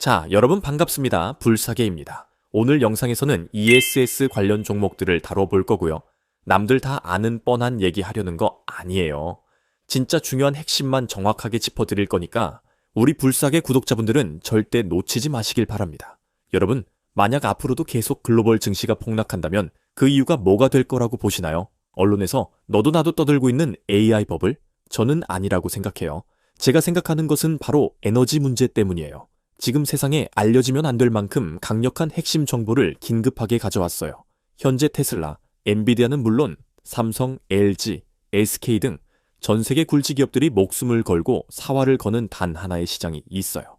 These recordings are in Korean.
자, 여러분 반갑습니다. 불사계입니다. 오늘 영상에서는 ESS 관련 종목들을 다뤄볼 거고요. 남들 다 아는 뻔한 얘기 하려는 거 아니에요. 진짜 중요한 핵심만 정확하게 짚어드릴 거니까 우리 불사계 구독자분들은 절대 놓치지 마시길 바랍니다. 여러분, 만약 앞으로도 계속 글로벌 증시가 폭락한다면 그 이유가 뭐가 될 거라고 보시나요? 언론에서 너도 나도 떠들고 있는 AI 버블? 저는 아니라고 생각해요. 제가 생각하는 것은 바로 에너지 문제 때문이에요. 지금 세상에 알려지면 안 될 만큼 강력한 핵심 정보를 긴급하게 가져왔어요. 현재 테슬라, 엔비디아는 물론 삼성, LG, SK 등 전 세계 굴지 기업들이 목숨을 걸고 사활을 거는 단 하나의 시장이 있어요.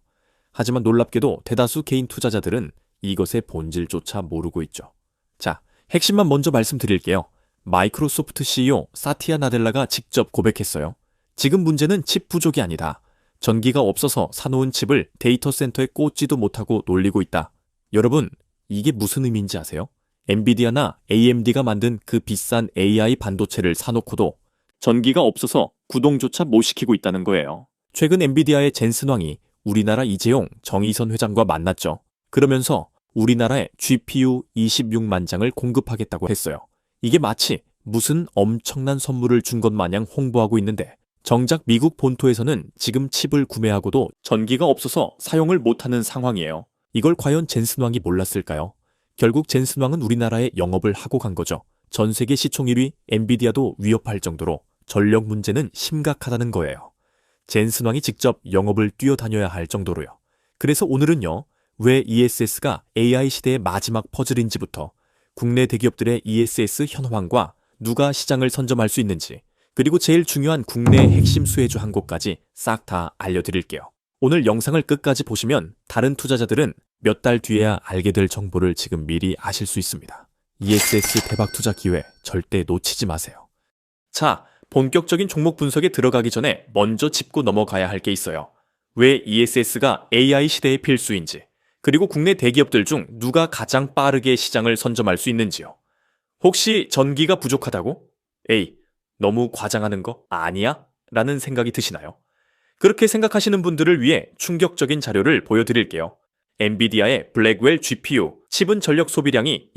하지만 놀랍게도 대다수 개인 투자자들은 이것의 본질조차 모르고 있죠. 자, 핵심만 먼저 말씀드릴게요. 마이크로소프트 CEO 사티아 나델라가 직접 고백했어요. 지금 문제는 칩 부족이 아니다. 전기가 없어서 사놓은 칩을 데이터 센터에 꽂지도 못하고 놀리고 있다. 여러분, 이게 무슨 의미인지 아세요? 엔비디아나 AMD가 만든 그 비싼 AI 반도체를 사놓고도 전기가 없어서 구동조차 못 시키고 있다는 거예요. 최근 엔비디아의 젠슨 왕이 우리나라 이재용, 정의선 회장과 만났죠. 그러면서 우리나라에 GPU 26만 장을 공급하겠다고 했어요. 이게 마치 무슨 엄청난 선물을 준 것 마냥 홍보하고 있는데 정작 미국 본토에서는 지금 칩을 구매하고도 전기가 없어서 사용을 못하는 상황이에요. 이걸 과연 젠슨 왕이 몰랐을까요? 결국 젠슨 왕은 우리나라에 영업을 하고 간 거죠. 전 세계 시총 1위 엔비디아도 위협할 정도로 전력 문제는 심각하다는 거예요. 젠슨 왕이 직접 영업을 뛰어다녀야 할 정도로요. 그래서 오늘은요, 왜 ESS가 AI 시대의 마지막 퍼즐인지부터 국내 대기업들의 ESS 현황과 누가 시장을 선점할 수 있는지, 그리고 제일 중요한 국내 핵심 수혜주 한 곳까지 싹 다 알려드릴게요. 오늘 영상을 끝까지 보시면 다른 투자자들은 몇 달 뒤에야 알게 될 정보를 지금 미리 아실 수 있습니다. ESS 대박 투자 기회 절대 놓치지 마세요. 자, 본격적인 종목 분석에 들어가기 전에 먼저 짚고 넘어가야 할 게 있어요. 왜 ESS가 AI 시대의 필수인지, 그리고 국내 대기업들 중 누가 가장 빠르게 시장을 선점할 수 있는지요. 혹시 전기가 부족하다고? 에이, 너무 과장하는 거 아니야? 라는 생각이 드시나요? 그렇게 생각하시는 분들을 위해 충격적인 자료를 보여드릴게요. 엔비디아의 블랙웰 GPU 칩은 전력 소비량이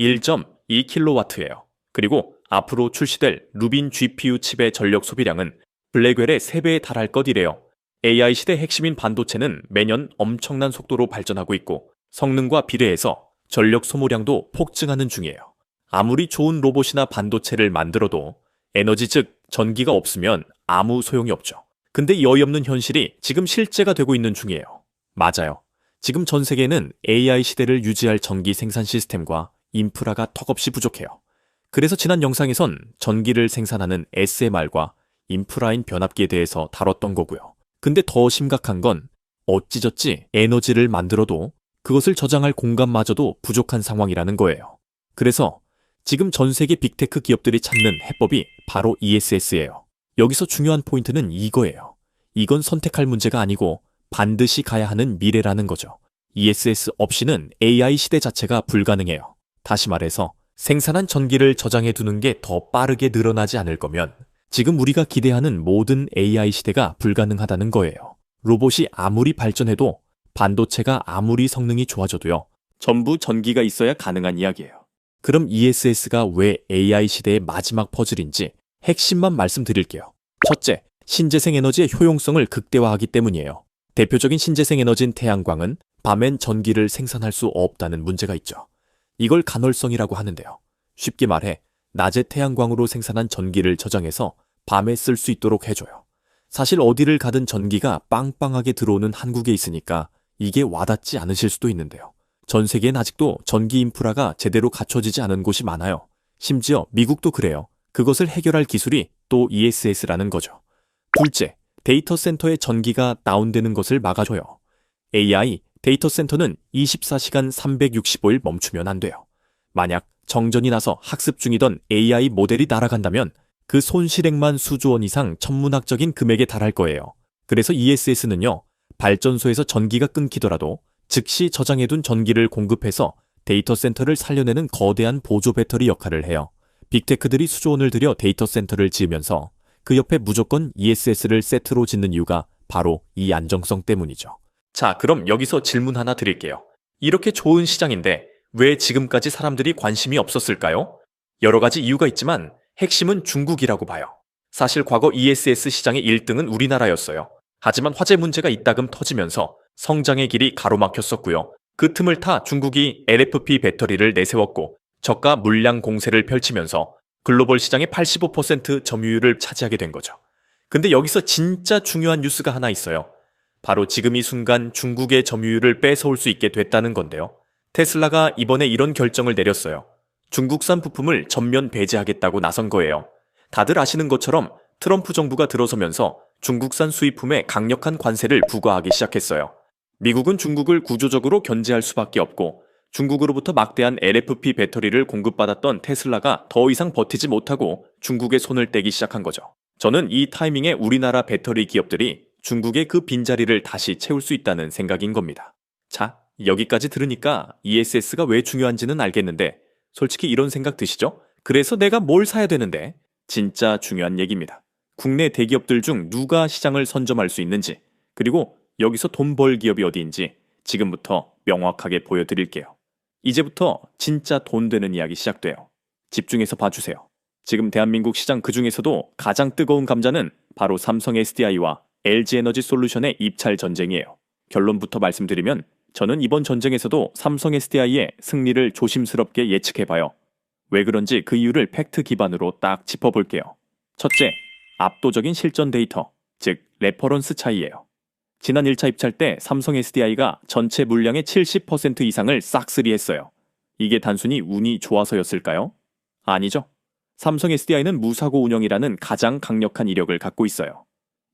1.2kW예요. 그리고 앞으로 출시될 루빈 GPU 칩의 전력 소비량은 블랙웰의 3배에 달할 것이래요. AI 시대 핵심인 반도체는 매년 엄청난 속도로 발전하고 있고 성능과 비례해서 전력 소모량도 폭증하는 중이에요. 아무리 좋은 로봇이나 반도체를 만들어도 에너지 즉 전기가 없으면 아무 소용이 없죠. 근데 이 어이없는 현실이 지금 실제가 되고 있는 중이에요. 맞아요. 지금 전 세계는 AI 시대를 유지할 전기 생산 시스템과 인프라가 턱없이 부족해요. 그래서 지난 영상에선 전기를 생산하는 SMR과 인프라인 변압기에 대해서 다뤘던 거고요. 근데 더 심각한 건 어찌저찌 에너지를 만들어도 그것을 저장할 공간마저도 부족한 상황이라는 거예요. 그래서 지금 전 세계 빅테크 기업들이 찾는 해법이 바로 ESS예요. 여기서 중요한 포인트는 이거예요. 이건 선택할 문제가 아니고 반드시 가야 하는 미래라는 거죠. ESS 없이는 AI 시대 자체가 불가능해요. 다시 말해서 생산한 전기를 저장해 두는 게 더 빠르게 늘어나지 않을 거면 지금 우리가 기대하는 모든 AI 시대가 불가능하다는 거예요. 로봇이 아무리 발전해도 반도체가 아무리 성능이 좋아져도요. 전부 전기가 있어야 가능한 이야기예요. 그럼 ESS가 왜 AI 시대의 마지막 퍼즐인지 핵심만 말씀드릴게요. 첫째, 신재생 에너지의 효용성을 극대화하기 때문이에요. 대표적인 신재생 에너지인 태양광은 밤엔 전기를 생산할 수 없다는 문제가 있죠. 이걸 간헐성이라고 하는데요. 쉽게 말해 낮에 태양광으로 생산한 전기를 저장해서 밤에 쓸 수 있도록 해줘요. 사실 어디를 가든 전기가 빵빵하게 들어오는 한국에 있으니까 이게 와닿지 않으실 수도 있는데요. 전 세계엔 아직도 전기 인프라가 제대로 갖춰지지 않은 곳이 많아요. 심지어 미국도 그래요. 그것을 해결할 기술이 또 ESS라는 거죠. 둘째, 데이터 센터의 전기가 다운되는 것을 막아줘요. AI 데이터 센터는 24시간 365일 멈추면 안 돼요. 만약 정전이 나서 학습 중이던 AI 모델이 날아간다면 그 손실액만 수조 원 이상 천문학적인 금액에 달할 거예요. 그래서 ESS는요, 발전소에서 전기가 끊기더라도 즉시 저장해둔 전기를 공급해서 데이터 센터를 살려내는 거대한 보조 배터리 역할을 해요. 빅테크들이 수조 원을 들여 데이터 센터를 지으면서 그 옆에 무조건 ESS를 세트로 짓는 이유가 바로 이 안정성 때문이죠. 자, 그럼 여기서 질문 하나 드릴게요. 이렇게 좋은 시장인데 왜 지금까지 사람들이 관심이 없었을까요? 여러 가지 이유가 있지만 핵심은 중국이라고 봐요. 사실 과거 ESS 시장의 1등은 우리나라였어요. 하지만 화재 문제가 이따금 터지면서 성장의 길이 가로막혔었고요. 그 틈을 타 중국이 LFP 배터리를 내세웠고 저가 물량 공세를 펼치면서 글로벌 시장의 85% 점유율을 차지하게 된 거죠. 근데 여기서 진짜 중요한 뉴스가 하나 있어요. 바로 지금 이 순간 중국의 점유율을 뺏어올 수 있게 됐다는 건데요. 테슬라가 이번에 이런 결정을 내렸어요. 중국산 부품을 전면 배제하겠다고 나선 거예요. 다들 아시는 것처럼 트럼프 정부가 들어서면서 중국산 수입품에 강력한 관세를 부과하기 시작했어요. 미국은 중국을 구조적으로 견제할 수밖에 없고 중국으로부터 막대한 LFP 배터리를 공급받았던 테슬라가 더 이상 버티지 못하고 중국에 손을 떼기 시작한 거죠. 저는 이 타이밍에 우리나라 배터리 기업들이 중국의 그 빈자리를 다시 채울 수 있다는 생각인 겁니다. 자, 여기까지 들으니까 ESS가 왜 중요한지는 알겠는데 솔직히 이런 생각 드시죠? 그래서 내가 뭘 사야 되는데? 진짜 중요한 얘기입니다. 국내 대기업들 중 누가 시장을 선점할 수 있는지, 그리고 여기서 돈 벌 기업이 어디인지 지금부터 명확하게 보여드릴게요. 이제부터 진짜 돈 되는 이야기 시작돼요. 집중해서 봐주세요. 지금 대한민국 시장 그중에서도 가장 뜨거운 감자는 바로 삼성 SDI와 LG에너지솔루션의 입찰 전쟁이에요. 결론부터 말씀드리면 저는 이번 전쟁에서도 삼성 SDI의 승리를 조심스럽게 예측해봐요. 왜 그런지 그 이유를 팩트 기반으로 딱 짚어볼게요. 첫째, 압도적인 실전 데이터, 즉 레퍼런스 차이예요. 지난 1차 입찰 때 삼성 SDI가 전체 물량의 70% 이상을 싹쓸이했어요. 이게 단순히 운이 좋아서였을까요? 아니죠. 삼성 SDI는 무사고 운영이라는 가장 강력한 이력을 갖고 있어요.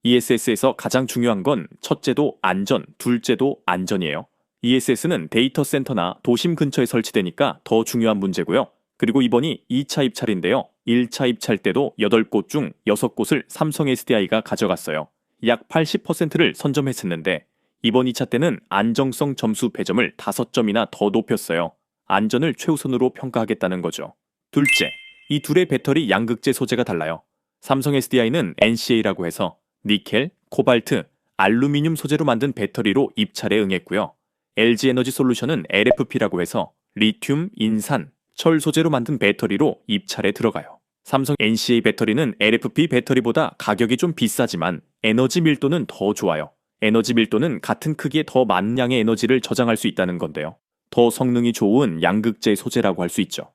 ESS에서 가장 중요한 건 첫째도 안전, 둘째도 안전이에요. ESS는 데이터 센터나 도심 근처에 설치되니까 더 중요한 문제고요. 그리고 이번이 2차 입찰인데요. 1차 입찰 때도 8곳 중 6곳을 삼성 SDI가 가져갔어요. 약 80%를 선점했었는데 이번 2차 때는 안정성 점수 배점을 5점이나 더 높였어요. 안전을 최우선으로 평가하겠다는 거죠. 둘째, 이 둘의 배터리 양극재 소재가 달라요. 삼성 SDI는 NCA라고 해서 니켈, 코발트, 알루미늄 소재로 만든 배터리로 입찰에 응했고요. LG에너지솔루션은 LFP라고 해서 리튬, 인산, 철 소재로 만든 배터리로 입찰에 들어가요. 삼성 NCA 배터리는 LFP 배터리보다 가격이 좀 비싸지만 에너지 밀도는 더 좋아요. 에너지 밀도는 같은 크기의 더 많은 양의 에너지를 저장할 수 있다는 건데요. 더 성능이 좋은 양극재 소재라고 할 수 있죠.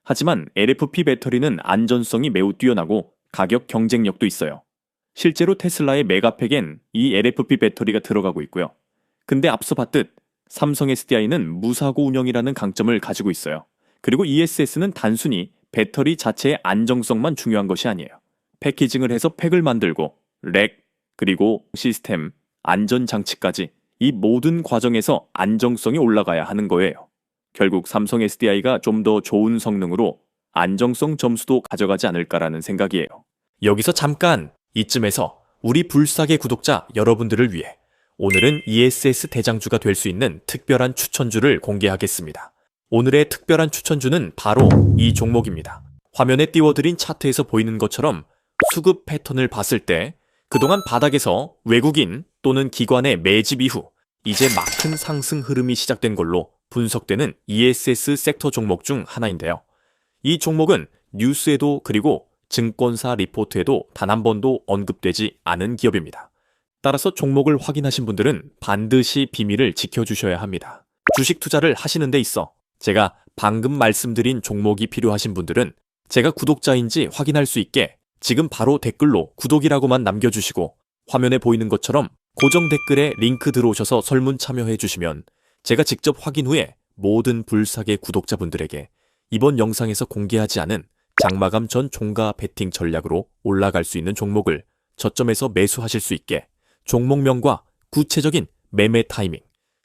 하지만 LFP 배터리는 안전성이 매우 뛰어나고 가격 경쟁력도 있어요. 실제로 테슬라의 메가팩엔 이 LFP 배터리가 들어가고 있고요. 근데 앞서 봤듯 삼성 SDI는 무사고 운영이라는 강점을 가지고 있어요. 그리고 ESS는 단순히 배터리 자체의 안정성만 중요한 것이 아니에요. 패키징을 해서 팩을 만들고 렉, 그리고 시스템, 안전장치까지 이 모든 과정에서 안정성이 올라가야 하는 거예요. 결국 삼성 SDI가 좀 더 좋은 성능으로 안정성 점수도 가져가지 않을까라는 생각이에요. 여기서 잠깐 이쯤에서 우리 불사계 구독자 여러분들을 위해 오늘은 ESS 대장주가 될 수 있는 특별한 추천주를 공개하겠습니다. 오늘의 특별한 추천주는 바로 이 종목입니다. 화면에 띄워드린 차트에서 보이는 것처럼 수급 패턴을 봤을 때 그동안 바닥에서 외국인 또는 기관의 매집 이후 이제 막 큰 상승 흐름이 시작된 걸로 분석되는 ESS 섹터 종목 중 하나인데요. 이 종목은 뉴스에도 그리고 증권사 리포트에도 단 한 번도 언급되지 않은 기업입니다. 따라서 종목을 확인하신 분들은 반드시 비밀을 지켜주셔야 합니다. 주식 투자를 하시는 데 있어 제가 방금 말씀드린 종목이 필요하신 분들은 제가 구독자인지 확인할 수 있게 지금 바로 댓글로 구독이라고만 남겨주시고 화면에 보이는 것처럼 고정 댓글에 링크 들어오셔서 설문 참여해 주시면 제가 직접 확인 후에 모든 불사계 구독자분들에게 이번 영상에서 공개하지 않은 장마감 전 종가 베팅 전략으로 올라갈 수 있는 종목을 저점에서 매수하실 수 있게 종목명과 구체적인 매매 타이밍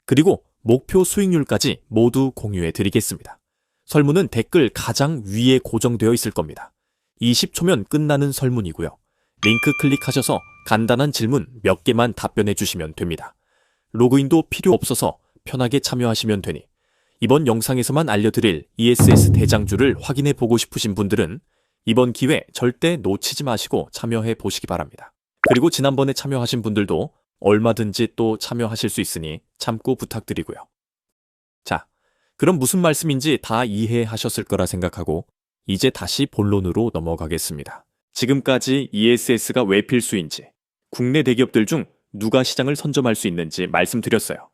그리고 목표 수익률까지 모두 공유해 드리겠습니다. 설문은 댓글 가장 위에 고정되어 있을 겁니다. 20초면 끝나는 설문이고요. 링크 클릭하셔서 간단한 질문 몇 개만 답변해 주시면 됩니다. 로그인도 필요 없어서 편하게 참여하시면 되니 이번 영상에서만 알려드릴 ESS 대장주를 확인해 보고 싶으신 분들은 이번 기회 절대 놓치지 마시고 참여해 보시기 바랍니다. 그리고 지난번에 참여하신 분들도 얼마든지 또 참여하실 수 있으니 참고 부탁드리고요. 자, 그럼 무슨 말씀인지 다 이해하셨을 거라 생각하고 이제 다시 본론으로 넘어가겠습니다. 지금까지 ESS가 왜 필수인지, 국내 대기업들 중 누가 시장을 선점할 수 있는지 말씀드렸어요.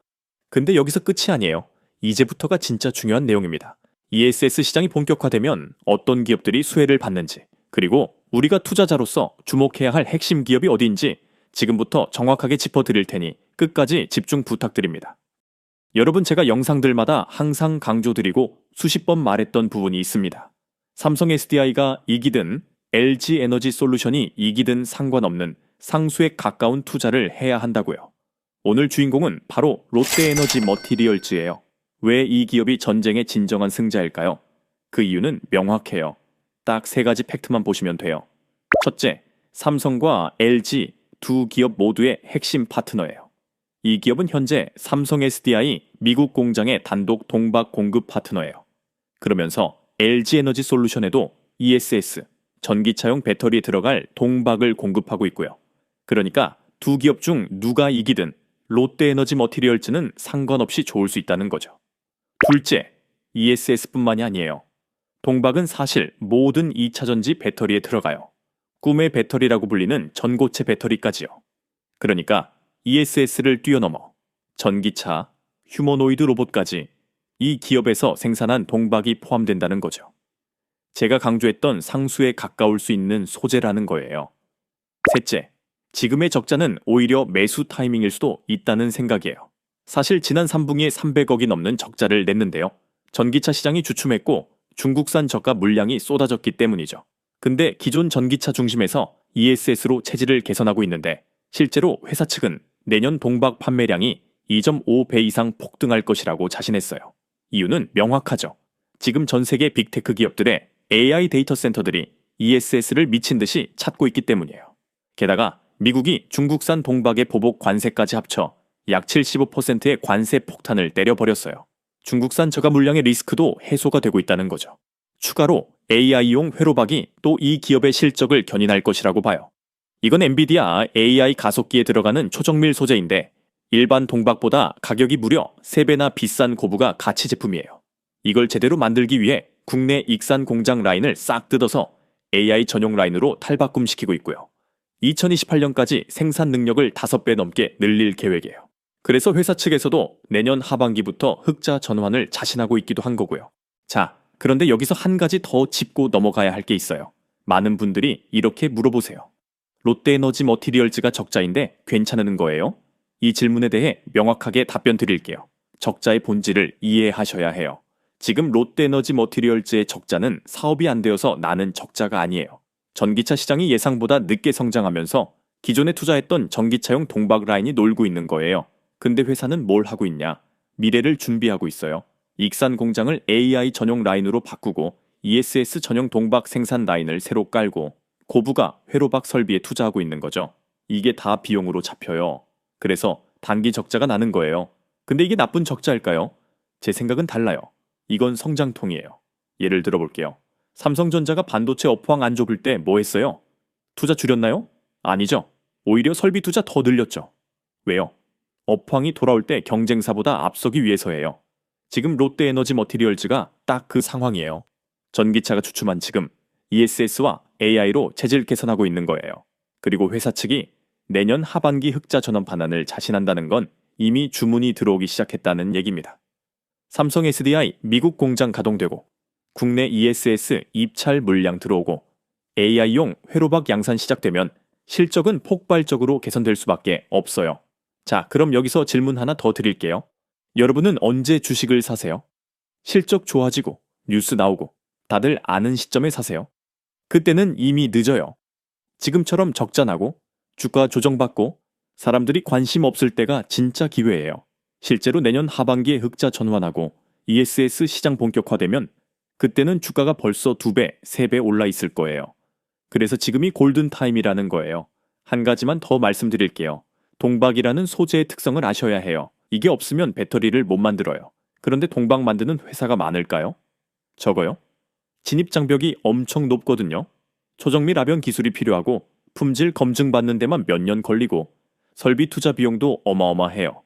근데 여기서 끝이 아니에요. 이제부터가 진짜 중요한 내용입니다. ESS 시장이 본격화되면 어떤 기업들이 수혜를 받는지, 그리고 우리가 투자자로서 주목해야 할 핵심 기업이 어디인지 지금부터 정확하게 짚어드릴 테니 끝까지 집중 부탁드립니다. 여러분, 제가 영상들마다 항상 강조드리고 수십 번 말했던 부분이 있습니다. 삼성 SDI가 이기든 LG 에너지 솔루션이 이기든 상관없는 상수에 가까운 투자를 해야 한다고요. 오늘 주인공은 바로 롯데에너지 머티리얼즈예요. 왜 이 기업이 전쟁의 진정한 승자일까요? 그 이유는 명확해요. 딱 세 가지 팩트만 보시면 돼요. 첫째, 삼성과 LG 두 기업 모두의 핵심 파트너예요. 이 기업은 현재 삼성 SDI 미국 공장의 단독 동박 공급 파트너예요. 그러면서 LG 에너지 솔루션에도 ESS, 전기차용 배터리에 들어갈 동박을 공급하고 있고요. 그러니까 두 기업 중 누가 이기든 롯데에너지 머티리얼즈는 상관없이 좋을 수 있다는 거죠. 둘째, ESS뿐만이 아니에요. 동박은 사실 모든 2차전지 배터리에 들어가요. 꿈의 배터리라고 불리는 전고체 배터리까지요. 그러니까 ESS를 뛰어넘어 전기차, 휴머노이드 로봇까지 이 기업에서 생산한 동박이 포함된다는 거죠. 제가 강조했던 상수에 가까울 수 있는 소재라는 거예요. 셋째, 지금의 적자는 오히려 매수 타이밍일 수도 있다는 생각이에요. 사실 지난 3분기에 300억이 넘는 적자를 냈는데요. 전기차 시장이 주춤했고 중국산 저가 물량이 쏟아졌기 때문이죠. 근데 기존 전기차 중심에서 ESS로 체질을 개선하고 있는데 실제로 회사 측은 내년 동박 판매량이 2.5배 이상 폭등할 것이라고 자신했어요. 이유는 명확하죠. 지금 전 세계 빅테크 기업들의 AI 데이터 센터들이 ESS를 미친 듯이 찾고 있기 때문이에요. 게다가 미국이 중국산 동박의 보복 관세까지 합쳐 약 75%의 관세 폭탄을 때려버렸어요. 중국산 저가 물량의 리스크도 해소가 되고 있다는 거죠. 추가로 AI용 회로박이 또 이 기업의 실적을 견인할 것이라고 봐요. 이건 엔비디아 AI 가속기에 들어가는 초정밀 소재인데 일반 동박보다 가격이 무려 3배나 비싼 고부가 가치 제품이에요. 이걸 제대로 만들기 위해 국내 익산 공장 라인을 싹 뜯어서 AI 전용 라인으로 탈바꿈시키고 있고요. 2028년까지 생산 능력을 5배 넘게 늘릴 계획이에요. 그래서 회사 측에서도 내년 하반기부터 흑자 전환을 자신하고 있기도 한 거고요. 자, 그런데 여기서 한 가지 더 짚고 넘어가야 할 게 있어요. 많은 분들이 이렇게 물어보세요. 롯데에너지 머티리얼즈가 적자인데 괜찮은 거예요? 이 질문에 대해 명확하게 답변 드릴게요. 적자의 본질을 이해하셔야 해요. 지금 롯데에너지 머티리얼즈의 적자는 사업이 안 되어서 나는 적자가 아니에요. 전기차 시장이 예상보다 늦게 성장하면서 기존에 투자했던 전기차용 동박 라인이 놀고 있는 거예요. 근데 회사는 뭘 하고 있냐? 미래를 준비하고 있어요. 익산 공장을 AI 전용 라인으로 바꾸고 ESS 전용 동박 생산 라인을 새로 깔고 고부가 회로박 설비에 투자하고 있는 거죠. 이게 다 비용으로 잡혀요. 그래서 단기 적자가 나는 거예요. 근데 이게 나쁜 적자일까요? 제 생각은 달라요. 이건 성장통이에요. 예를 들어볼게요. 삼성전자가 반도체 업황 안 좋을 때 뭐 했어요? 투자 줄였나요? 아니죠. 오히려 설비 투자 더 늘렸죠. 왜요? 업황이 돌아올 때 경쟁사보다 앞서기 위해서예요. 지금 롯데에너지 머티리얼즈가 딱 그 상황이에요. 전기차가 주춤한 지금 ESS와 AI로 체질 개선하고 있는 거예요. 그리고 회사 측이 내년 하반기 흑자 전환 반환을 자신한다는 건 이미 주문이 들어오기 시작했다는 얘기입니다. 삼성 SDI 미국 공장 가동되고 국내 ESS 입찰 물량 들어오고 AI용 회로박 양산 시작되면 실적은 폭발적으로 개선될 수밖에 없어요. 자, 그럼 여기서 질문 하나 더 드릴게요. 여러분은 언제 주식을 사세요? 실적 좋아지고 뉴스 나오고 다들 아는 시점에 사세요. 그때는 이미 늦어요. 지금처럼 적자 나고 주가 조정받고 사람들이 관심 없을 때가 진짜 기회예요. 실제로 내년 하반기에 흑자 전환하고 ESS 시장 본격화되면 그때는 주가가 벌써 2배, 3배 올라 있을 거예요. 그래서 지금이 골든타임이라는 거예요. 한 가지만 더 말씀드릴게요. 동박이라는 소재의 특성을 아셔야 해요. 이게 없으면 배터리를 못 만들어요. 그런데 동박 만드는 회사가 많을까요? 적어요. 진입 장벽이 엄청 높거든요. 초정밀 압연 기술이 필요하고 품질 검증받는 데만 몇 년 걸리고 설비 투자 비용도 어마어마해요.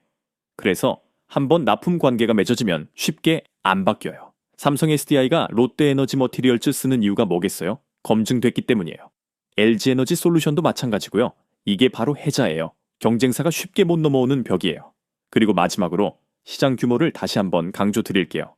그래서 한번 납품 관계가 맺어지면 쉽게 안 바뀌어요. 삼성 SDI가 롯데에너지 머티리얼즈 쓰는 이유가 뭐겠어요? 검증됐기 때문이에요. LG에너지 솔루션도 마찬가지고요. 이게 바로 해자예요. 경쟁사가 쉽게 못 넘어오는 벽이에요. 그리고 마지막으로 시장 규모를 다시 한번 강조드릴게요.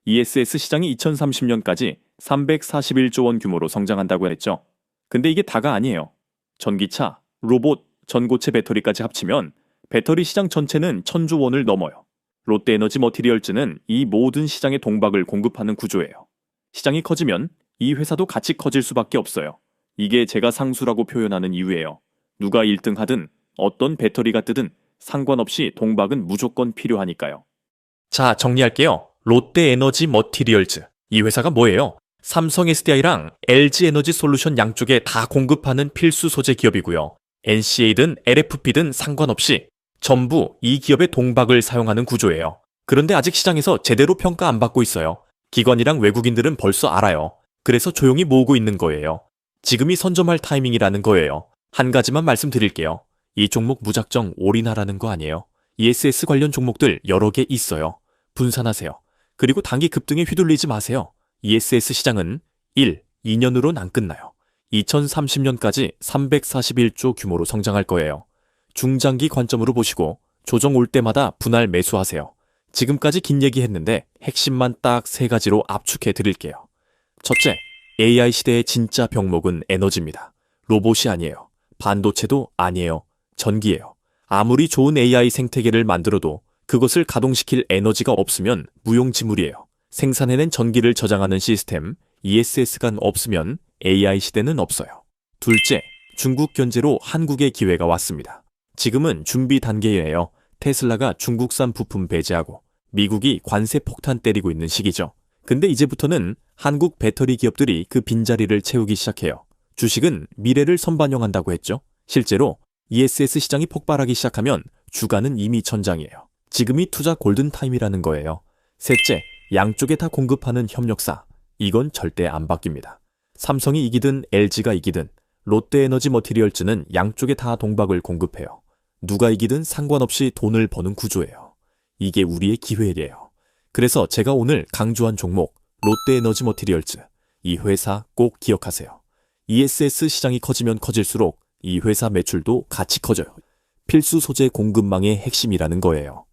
ESS 시장이 2030년까지 341조 원 규모로 성장한다고 했죠. 근데 이게 다가 아니에요. 전기차, 로봇, 전고체 배터리까지 합치면 배터리 시장 전체는 1000조 원을 넘어요. 롯데에너지 머티리얼즈는 이 모든 시장의 동박을 공급하는 구조예요. 시장이 커지면 이 회사도 같이 커질 수밖에 없어요. 이게 제가 상수라고 표현하는 이유예요. 누가 1등 하든 어떤 배터리가 뜨든 상관없이 동박은 무조건 필요하니까요. 자, 정리할게요. 롯데에너지 머티리얼즈. 이 회사가 뭐예요? 삼성 SDI랑 LG에너지 솔루션 양쪽에 다 공급하는 필수 소재 기업이고요. NCA든 LFP든 상관없이 전부 이 기업의 동박을 사용하는 구조예요. 그런데 아직 시장에서 제대로 평가 안 받고 있어요. 기관이랑 외국인들은 벌써 알아요. 그래서 조용히 모으고 있는 거예요. 지금이 선점할 타이밍이라는 거예요. 한 가지만 말씀드릴게요. 이 종목 무작정 올인하라는 거 아니에요. ESS 관련 종목들 여러 개 있어요. 분산하세요. 그리고 단기 급등에 휘둘리지 마세요. ESS 시장은 1, 2년으로는 안 끝나요. 2030년까지 341조 규모로 성장할 거예요. 중장기 관점으로 보시고 조정 올 때마다 분할 매수하세요. 지금까지 긴 얘기했는데 핵심만 딱 3가지로 압축해 드릴게요. 첫째, AI 시대의 진짜 병목은 에너지입니다. 로봇이 아니에요. 반도체도 아니에요. 전기예요. 아무리 좋은 AI 생태계를 만들어도 그것을 가동시킬 에너지가 없으면 무용지물이에요. 생산해낸 전기를 저장하는 시스템 ESS가 없으면 AI 시대는 없어요. 둘째, 중국 견제로 한국의 기회가 왔습니다. 지금은 준비 단계예요. 테슬라가 중국산 부품 배제하고 미국이 관세 폭탄 때리고 있는 시기죠. 근데 이제부터는 한국 배터리 기업들이 그 빈자리를 채우기 시작해요. 주식은 미래를 선반영한다고 했죠. 실제로 ESS 시장이 폭발하기 시작하면 주가는 이미 천장이에요. 지금이 투자 골든타임이라는 거예요. 셋째, 양쪽에 다 공급하는 협력사. 이건 절대 안 바뀝니다. 삼성이 이기든 LG가 이기든 롯데에너지 머티리얼즈는 양쪽에 다 동박을 공급해요. 누가 이기든 상관없이 돈을 버는 구조예요. 이게 우리의 기회예요. 그래서 제가 오늘 강조한 종목 롯데에너지 머티리얼즈, 이 회사 꼭 기억하세요. ESS 시장이 커지면 커질수록 이 회사 매출도 같이 커져요. 필수 소재 공급망의 핵심이라는 거예요.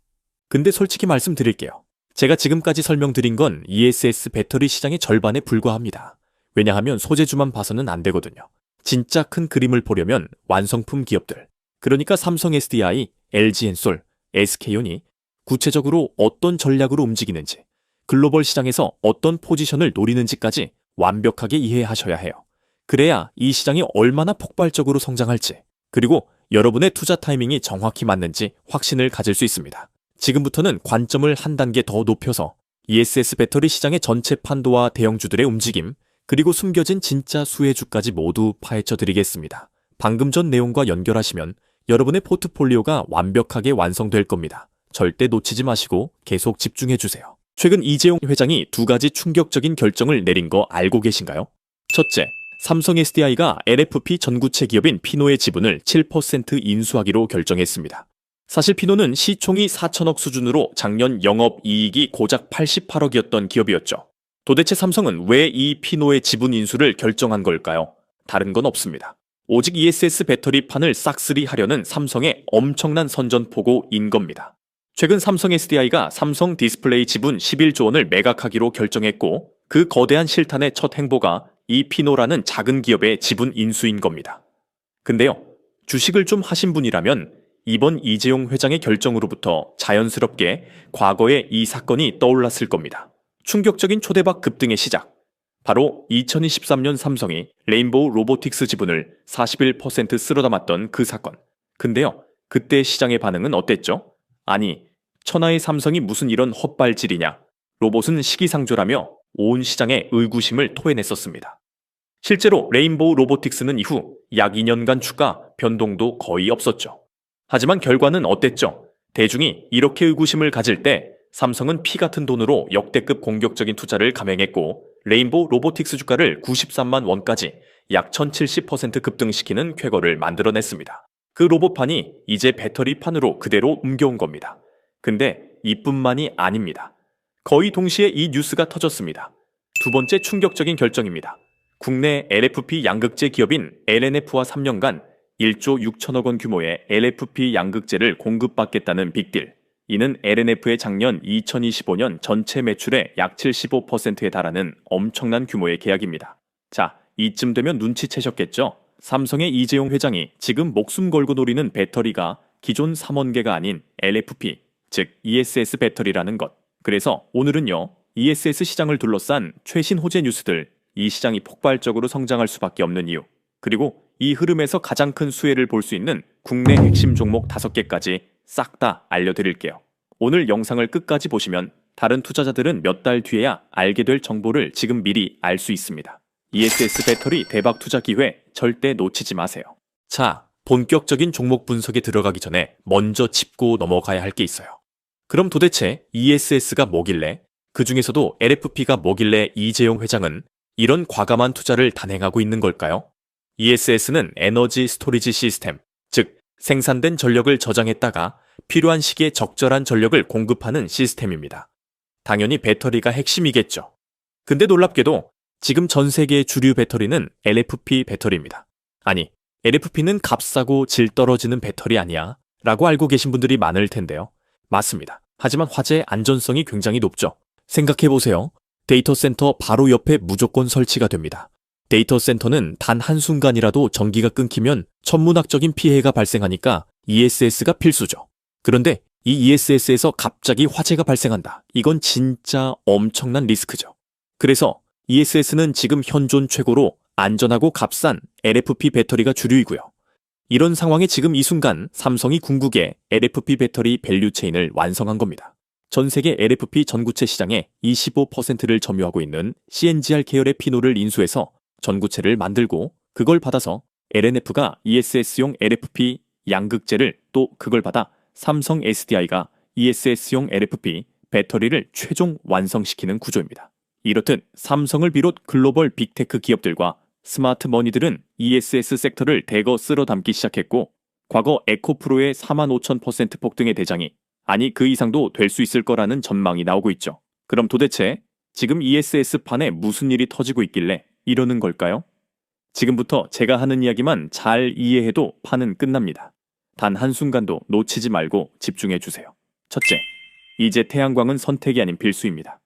근데 솔직히 말씀드릴게요. 제가 지금까지 설명드린 건 ESS 배터리 시장의 절반에 불과합니다. 왜냐하면 소재주만 봐서는 안 되거든요. 진짜 큰 그림을 보려면 완성품 기업들, 그러니까 삼성 SDI, LG엔솔, SK온이 구체적으로 어떤 전략으로 움직이는지, 글로벌 시장에서 어떤 포지션을 노리는지까지 완벽하게 이해하셔야 해요. 그래야 이 시장이 얼마나 폭발적으로 성장할지, 그리고 여러분의 투자 타이밍이 정확히 맞는지 확신을 가질 수 있습니다. 지금부터는 관점을 한 단계 더 높여서 ESS 배터리 시장의 전체 판도와 대형주들의 움직임, 그리고 숨겨진 진짜 수혜주까지 모두 파헤쳐 드리겠습니다. 방금 전 내용과 연결하시면 여러분의 포트폴리오가 완벽하게 완성될 겁니다. 절대 놓치지 마시고 계속 집중해 주세요. 최근 이재용 회장이 2가지 충격적인 결정을 내린 거 알고 계신가요? 첫째, 삼성 SDI가 LFP 전구체 기업인 피노의 지분을 7% 인수하기로 결정했습니다. 사실 피노는 시총이 4천억 수준으로 작년 영업이익이 고작 88억이었던 기업이었죠. 도대체 삼성은 왜 이 피노의 지분 인수를 결정한 걸까요? 다른 건 없습니다. 오직 ESS 배터리판을 싹쓸이 하려는 삼성의 엄청난 선전포고인 겁니다. 최근 삼성 SDI가 삼성 디스플레이 지분 11조 원을 매각하기로 결정했고, 그 거대한 실탄의 첫 행보가 이 피노라는 작은 기업의 지분 인수인 겁니다. 근데요, 주식을 좀 하신 분이라면 이번 이재용 회장의 결정으로부터 자연스럽게 과거의 이 사건이 떠올랐을 겁니다. 충격적인 초대박 급등의 시작. 바로 2023년 삼성이 레인보우 로보틱스 지분을 41% 쓸어 담았던 그 사건. 근데요, 그때 시장의 반응은 어땠죠? 아니, 천하의 삼성이 무슨 이런 헛발질이냐. 로봇은 시기상조라며 온 시장에 의구심을 토해냈었습니다. 실제로 레인보우 로보틱스는 이후 약 2년간 주가 변동도 거의 없었죠. 하지만 결과는 어땠죠? 대중이 이렇게 의구심을 가질 때 삼성은 피 같은 돈으로 역대급 공격적인 투자를 감행했고, 레인보우 로보틱스 주가를 93만 원까지 약 1070% 급등시키는 쾌거를 만들어냈습니다. 그 로봇판이 이제 배터리판으로 그대로 옮겨온 겁니다. 근데 이뿐만이 아닙니다. 거의 동시에 이 뉴스가 터졌습니다. 두 번째 충격적인 결정입니다. 국내 LFP 양극재 기업인 LNF와 3년간 1조 6천억 원 규모의 LFP 양극재를 공급받겠다는 빅딜. 이는 LNF의 작년 2025년 전체 매출의 약 75%에 달하는 엄청난 규모의 계약입니다. 자, 이쯤 되면 눈치채셨겠죠? 삼성의 이재용 회장이 지금 목숨 걸고 노리는 배터리가 기존 3원계가 아닌 LFP, 즉 ESS 배터리라는 것. 그래서 오늘은요, ESS 시장을 둘러싼 최신 호재 뉴스들, 이 시장이 폭발적으로 성장할 수밖에 없는 이유, 그리고 이 흐름에서 가장 큰 수혜를 볼 수 있는 국내 핵심 종목 5개까지 싹 다 알려드릴게요. 오늘 영상을 끝까지 보시면 다른 투자자들은 몇 달 뒤에야 알게 될 정보를 지금 미리 알 수 있습니다. ESS 배터리 대박 투자 기회 절대 놓치지 마세요. 자, 본격적인 종목 분석에 들어가기 전에 먼저 짚고 넘어가야 할 게 있어요. 그럼 도대체 ESS가 뭐길래, 그 중에서도 LFP가 뭐길래 이재용 회장은 이런 과감한 투자를 단행하고 있는 걸까요? ESS는 에너지 스토리지 시스템, 즉 생산된 전력을 저장했다가 필요한 시기에 적절한 전력을 공급하는 시스템입니다. 당연히 배터리가 핵심이겠죠. 근데 놀랍게도 지금 전 세계의 주류 배터리는 LFP 배터리입니다. 아니, LFP는 값싸고 질 떨어지는 배터리 아니야? 라고 알고 계신 분들이 많을 텐데요. 맞습니다. 하지만 화재 안전성이 굉장히 높죠. 생각해보세요. 데이터 센터 바로 옆에 무조건 설치가 됩니다. 데이터 센터는 단 한순간이라도 전기가 끊기면 천문학적인 피해가 발생하니까 ESS가 필수죠. 그런데 이 ESS에서 갑자기 화재가 발생한다. 이건 진짜 엄청난 리스크죠. 그래서 ESS는 지금 현존 최고로 안전하고 값싼 LFP 배터리가 주류이고요. 이런 상황에 지금 이 순간 삼성이 궁극의 LFP 배터리 밸류체인을 완성한 겁니다. 전 세계 LFP 전구체 시장의 25%를 점유하고 있는 CNGR 계열의 피노를 인수해서 전구체를 만들고, 그걸 받아서 LNF가 ESS용 LFP 양극재를, 또 그걸 받아 삼성 SDI가 ESS용 LFP 배터리를 최종 완성시키는 구조입니다. 이렇듯 삼성을 비롯 글로벌 빅테크 기업들과 스마트 머니들은 ESS 섹터를 대거 쓸어 담기 시작했고, 과거 에코프로의 45,000% 폭등의 대장이, 아니 그 이상도 될 수 있을 거라는 전망이 나오고 있죠. 그럼 도대체 지금 ESS판에 무슨 일이 터지고 있길래 이러는 걸까요? 지금부터 제가 하는 이야기만 잘 이해해도 판은 끝납니다. 단 한순간도 놓치지 말고 집중해 주세요. 첫째, 이제 태양광은 선택이 아닌 필수입니다.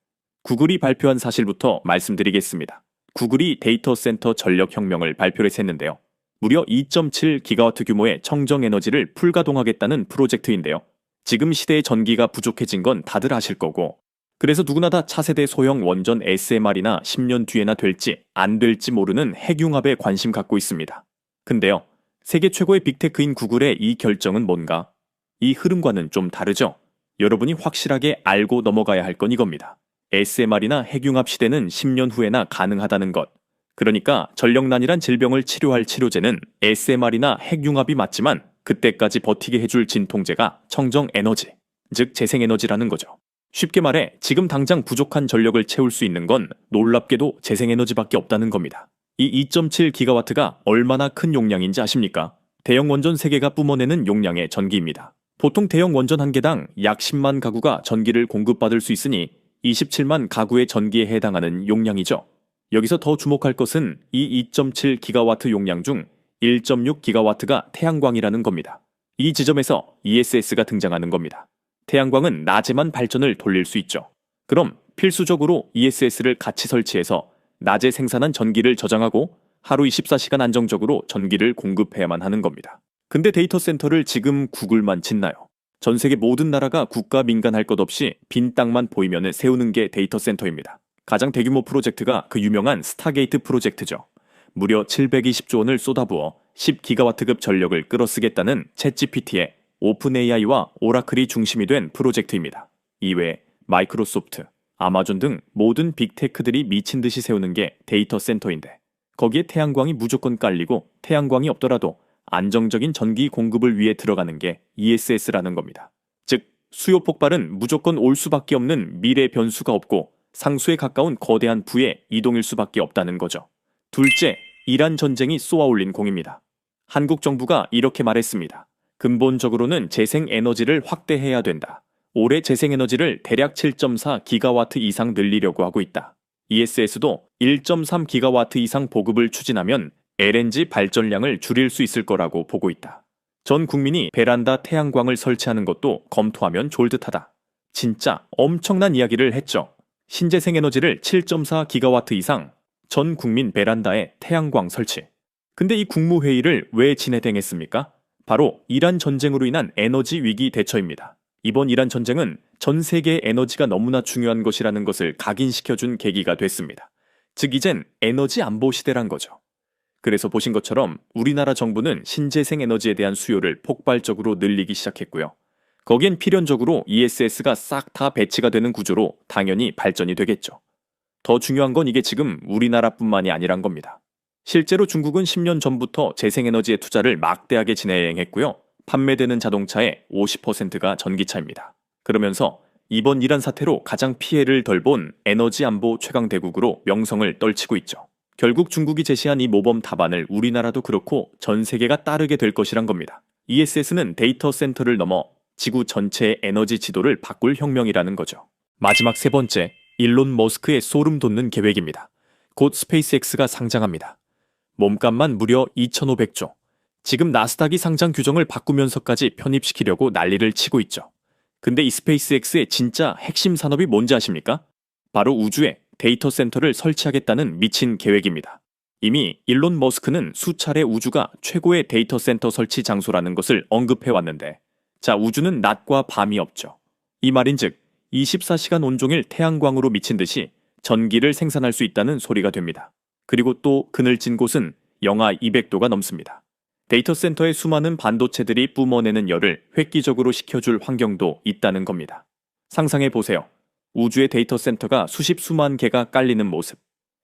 구글이 발표한 사실부터 말씀드리겠습니다. 구글이 데이터 센터 전력 혁명을 발표를 했는데요. 무려 2.7기가와트 규모의 청정 에너지를 풀가동하겠다는 프로젝트인데요. 지금 시대의 전기가 부족해진 건 다들 아실 거고, 그래서 누구나 다 차세대 소형 원전 SMR이나 10년 뒤에나 될지 안 될지 모르는 핵융합에 관심 갖고 있습니다. 근데요, 세계 최고의 빅테크인 구글의 이 결정은 뭔가? 이 흐름과는 좀 다르죠? 여러분이 확실하게 알고 넘어가야 할 건 이겁니다. SMR이나 핵융합 시대는 10년 후에나 가능하다는 것. 그러니까 전력난이란 질병을 치료할 치료제는 SMR이나 핵융합이 맞지만 그때까지 버티게 해줄 진통제가 청정 에너지, 즉 재생에너지라는 거죠. 쉽게 말해 지금 당장 부족한 전력을 채울 수 있는 건 놀랍게도 재생에너지밖에 없다는 겁니다. 이 2.7기가와트가 얼마나 큰 용량인지 아십니까? 대형 원전 3개가 뿜어내는 용량의 전기입니다. 보통 대형 원전 한 개당 약 10만 가구가 전기를 공급받을 수 있으니 27만 가구의 전기에 해당하는 용량이죠. 여기서 더 주목할 것은 이 2.7기가와트 용량 중 1.6기가와트가 태양광이라는 겁니다. 이 지점에서 ESS가 등장하는 겁니다. 태양광은 낮에만 발전을 돌릴 수 있죠. 그럼 필수적으로 ESS를 같이 설치해서 낮에 생산한 전기를 저장하고 하루 24시간 안정적으로 전기를 공급해야만 하는 겁니다. 근데 데이터 센터를 지금 구글만 짓나요? 전 세계 모든 나라가 국가 민간 할 것 없이 빈 땅만 보이면 세우는 게 데이터 센터입니다. 가장 대규모 프로젝트가 그 유명한 스타게이트 프로젝트죠. 무려 720조 원을 쏟아부어 10기가와트급 전력을 끌어쓰겠다는 챗GPT의 오픈 AI와 오라클이 중심이 된 프로젝트입니다. 이외에 마이크로소프트, 아마존 등 모든 빅테크들이 미친 듯이 세우는 게 데이터 센터인데, 거기에 태양광이 무조건 깔리고 태양광이 없더라도 안정적인 전기 공급을 위해 들어가는 게 ESS라는 겁니다. 즉, 수요 폭발은 무조건 올 수밖에 없는 미래 변수가 없고 상수에 가까운 거대한 부의 이동일 수밖에 없다는 거죠. 둘째, 이란 전쟁이 쏘아올린 공입니다. 한국 정부가 이렇게 말했습니다. 근본적으로는 재생에너지를 확대해야 된다. 올해 재생에너지를 대략 7.4기가와트 이상 늘리려고 하고 있다. ESS도 1.3기가와트 이상 보급을 추진하면 LNG 발전량을 줄일 수 있을 거라고 보고 있다. 전 국민이 베란다 태양광을 설치하는 것도 검토하면 좋을 듯하다. 진짜 엄청난 이야기를 했죠. 신재생에너지를 7.4기가와트 이상, 전 국민 베란다에 태양광 설치. 근데 이 국무회의를 왜 진행했습니까? 바로 이란 전쟁으로 인한 에너지 위기 대처입니다. 이번 이란 전쟁은 전 세계의 에너지가 너무나 중요한 것이라는 것을 각인시켜준 계기가 됐습니다. 즉 이젠 에너지 안보 시대란 거죠. 그래서 보신 것처럼 우리나라 정부는 신재생 에너지에 대한 수요를 폭발적으로 늘리기 시작했고요. 거기엔 필연적으로 ESS가 싹 다 배치가 되는 구조로 당연히 발전이 되겠죠. 더 중요한 건 이게 지금 우리나라뿐만이 아니란 겁니다. 실제로 중국은 10년 전부터 재생에너지의 투자를 막대하게 진행했고요. 판매되는 자동차의 50%가 전기차입니다. 그러면서 이번 이란 사태로 가장 피해를 덜 본 에너지 안보 최강 대국으로 명성을 떨치고 있죠. 결국 중국이 제시한 이 모범 답안을 우리나라도 그렇고 전 세계가 따르게 될 것이란 겁니다. ESS는 데이터 센터를 넘어 지구 전체의 에너지 지도를 바꿀 혁명이라는 거죠. 마지막 세 번째, 일론 머스크의 소름 돋는 계획입니다. 곧 스페이스X가 상장합니다. 몸값만 무려 2,500조. 지금 나스닥이 상장 규정을 바꾸면서까지 편입시키려고 난리를 치고 있죠. 근데 이 스페이스X의 진짜 핵심 산업이 뭔지 아십니까? 바로 우주에 데이터 센터를 설치하겠다는 미친 계획입니다. 이미 일론 머스크는 수차례 우주가 최고의 데이터 센터 설치 장소라는 것을 언급해왔는데, 자, 우주는 낮과 밤이 없죠. 이 말인즉 24시간 온종일 태양광으로 미친 듯이 전기를 생산할 수 있다는 소리가 됩니다. 그리고 또 그늘진 곳은 영하 200도가 넘습니다. 데이터 센터의 수많은 반도체들이 뿜어내는 열을 획기적으로 식혀줄 환경도 있다는 겁니다. 상상해 보세요. 우주의 데이터 센터가 수십 수만 개가 깔리는 모습.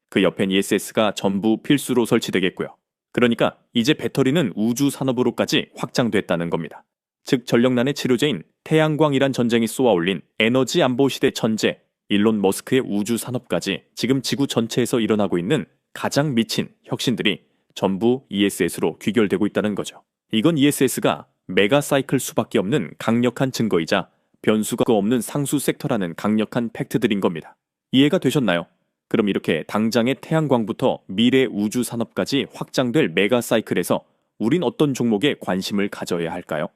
그 옆엔 ESS가 전부 필수로 설치되겠고요. 그러니까 이제 배터리는 우주 산업으로까지 확장됐다는 겁니다. 즉 전력난의 치료제인 태양광이란 전쟁이 쏘아올린 에너지 안보 시대 천재 일론 머스크의 우주 산업까지 지금 지구 전체에서 일어나고 있는 가장 미친 혁신들이 전부 ESS로 귀결되고 있다는 거죠. 이건 ESS가 메가사이클 수밖에 없는 강력한 증거이자 변수가 없는 상수 섹터라는 강력한 팩트들인 겁니다. 이해가 되셨나요? 그럼 이렇게 당장의 태양광부터 미래 우주 산업까지 확장될 메가사이클에서 우린 어떤 종목에 관심을 가져야 할까요?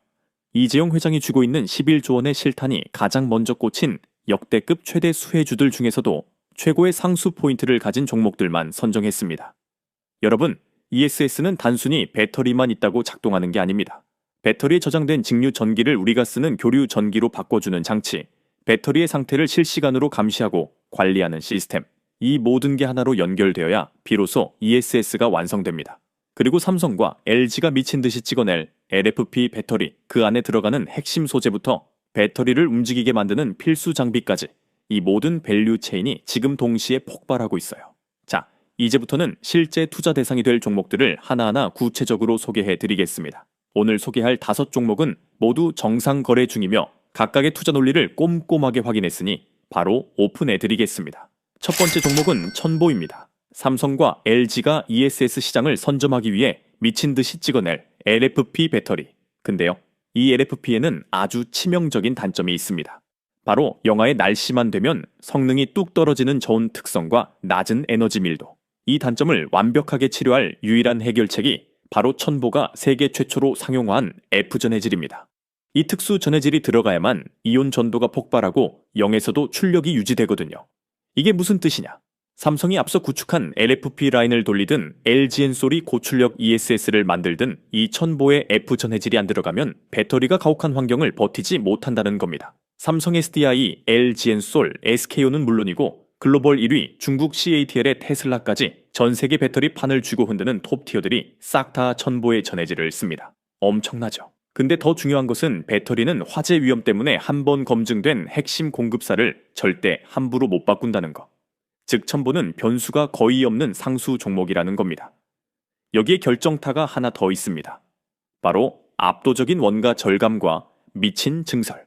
이재용 회장이 쥐고 있는 11조 원의 실탄이 가장 먼저 꽂힌 역대급 최대 수혜주들 중에서도 최고의 상수 포인트를 가진 종목들만 선정했습니다. 여러분, ESS는 단순히 배터리만 있다고 작동하는 게 아닙니다. 배터리에 저장된 직류 전기를 우리가 쓰는 교류 전기로 바꿔주는 장치, 배터리의 상태를 실시간으로 감시하고 관리하는 시스템, 이 모든 게 하나로 연결되어야 비로소 ESS가 완성됩니다. 그리고 삼성과 LG가 미친 듯이 찍어낼 LFP 배터리, 그 안에 들어가는 핵심 소재부터 배터리를 움직이게 만드는 필수 장비까지 이 모든 밸류 체인이 지금 동시에 폭발하고 있어요. 자, 이제부터는 실제 투자 대상이 될 종목들을 하나하나 구체적으로 소개해 드리겠습니다. 오늘 소개할 5종목은 모두 정상 거래 중이며 각각의 투자 논리를 꼼꼼하게 확인했으니 바로 오픈해 드리겠습니다. 첫 번째 종목은 첨보입니다. 삼성과 LG가 ESS 시장을 선점하기 위해 미친 듯이 찍어낼 LFP 배터리. 근데요, 이 LFP에는 아주 치명적인 단점이 있습니다. 바로 영하의 날씨만 되면 성능이 뚝 떨어지는 저온 특성과 낮은 에너지 밀도. 이 단점을 완벽하게 치료할 유일한 해결책이 바로 첨보가 세계 최초로 상용화한 F전해질입니다. 이 특수 전해질이 들어가야만 이온 전도가 폭발하고 영에서도 출력이 유지되거든요. 이게 무슨 뜻이냐? 삼성이 앞서 구축한 LFP 라인을 돌리든 LG엔솔이 고출력 ESS를 만들든 이 첨보의 F전해질이 안 들어가면 배터리가 가혹한 환경을 버티지 못한다는 겁니다. 삼성 SDI, LG엔솔, SK온은 물론이고 글로벌 1위 중국 CATL의 테슬라까지 전 세계 배터리 판을 쥐고 흔드는 톱티어들이 싹 다 첨보의 전해질을 씁니다. 엄청나죠. 근데 더 중요한 것은 배터리는 화재 위험 때문에 한 번 검증된 핵심 공급사를 절대 함부로 못 바꾼다는 것. 즉 첨보는 변수가 거의 없는 상수 종목이라는 겁니다. 여기에 결정타가 하나 더 있습니다. 바로 압도적인 원가 절감과 미친 증설.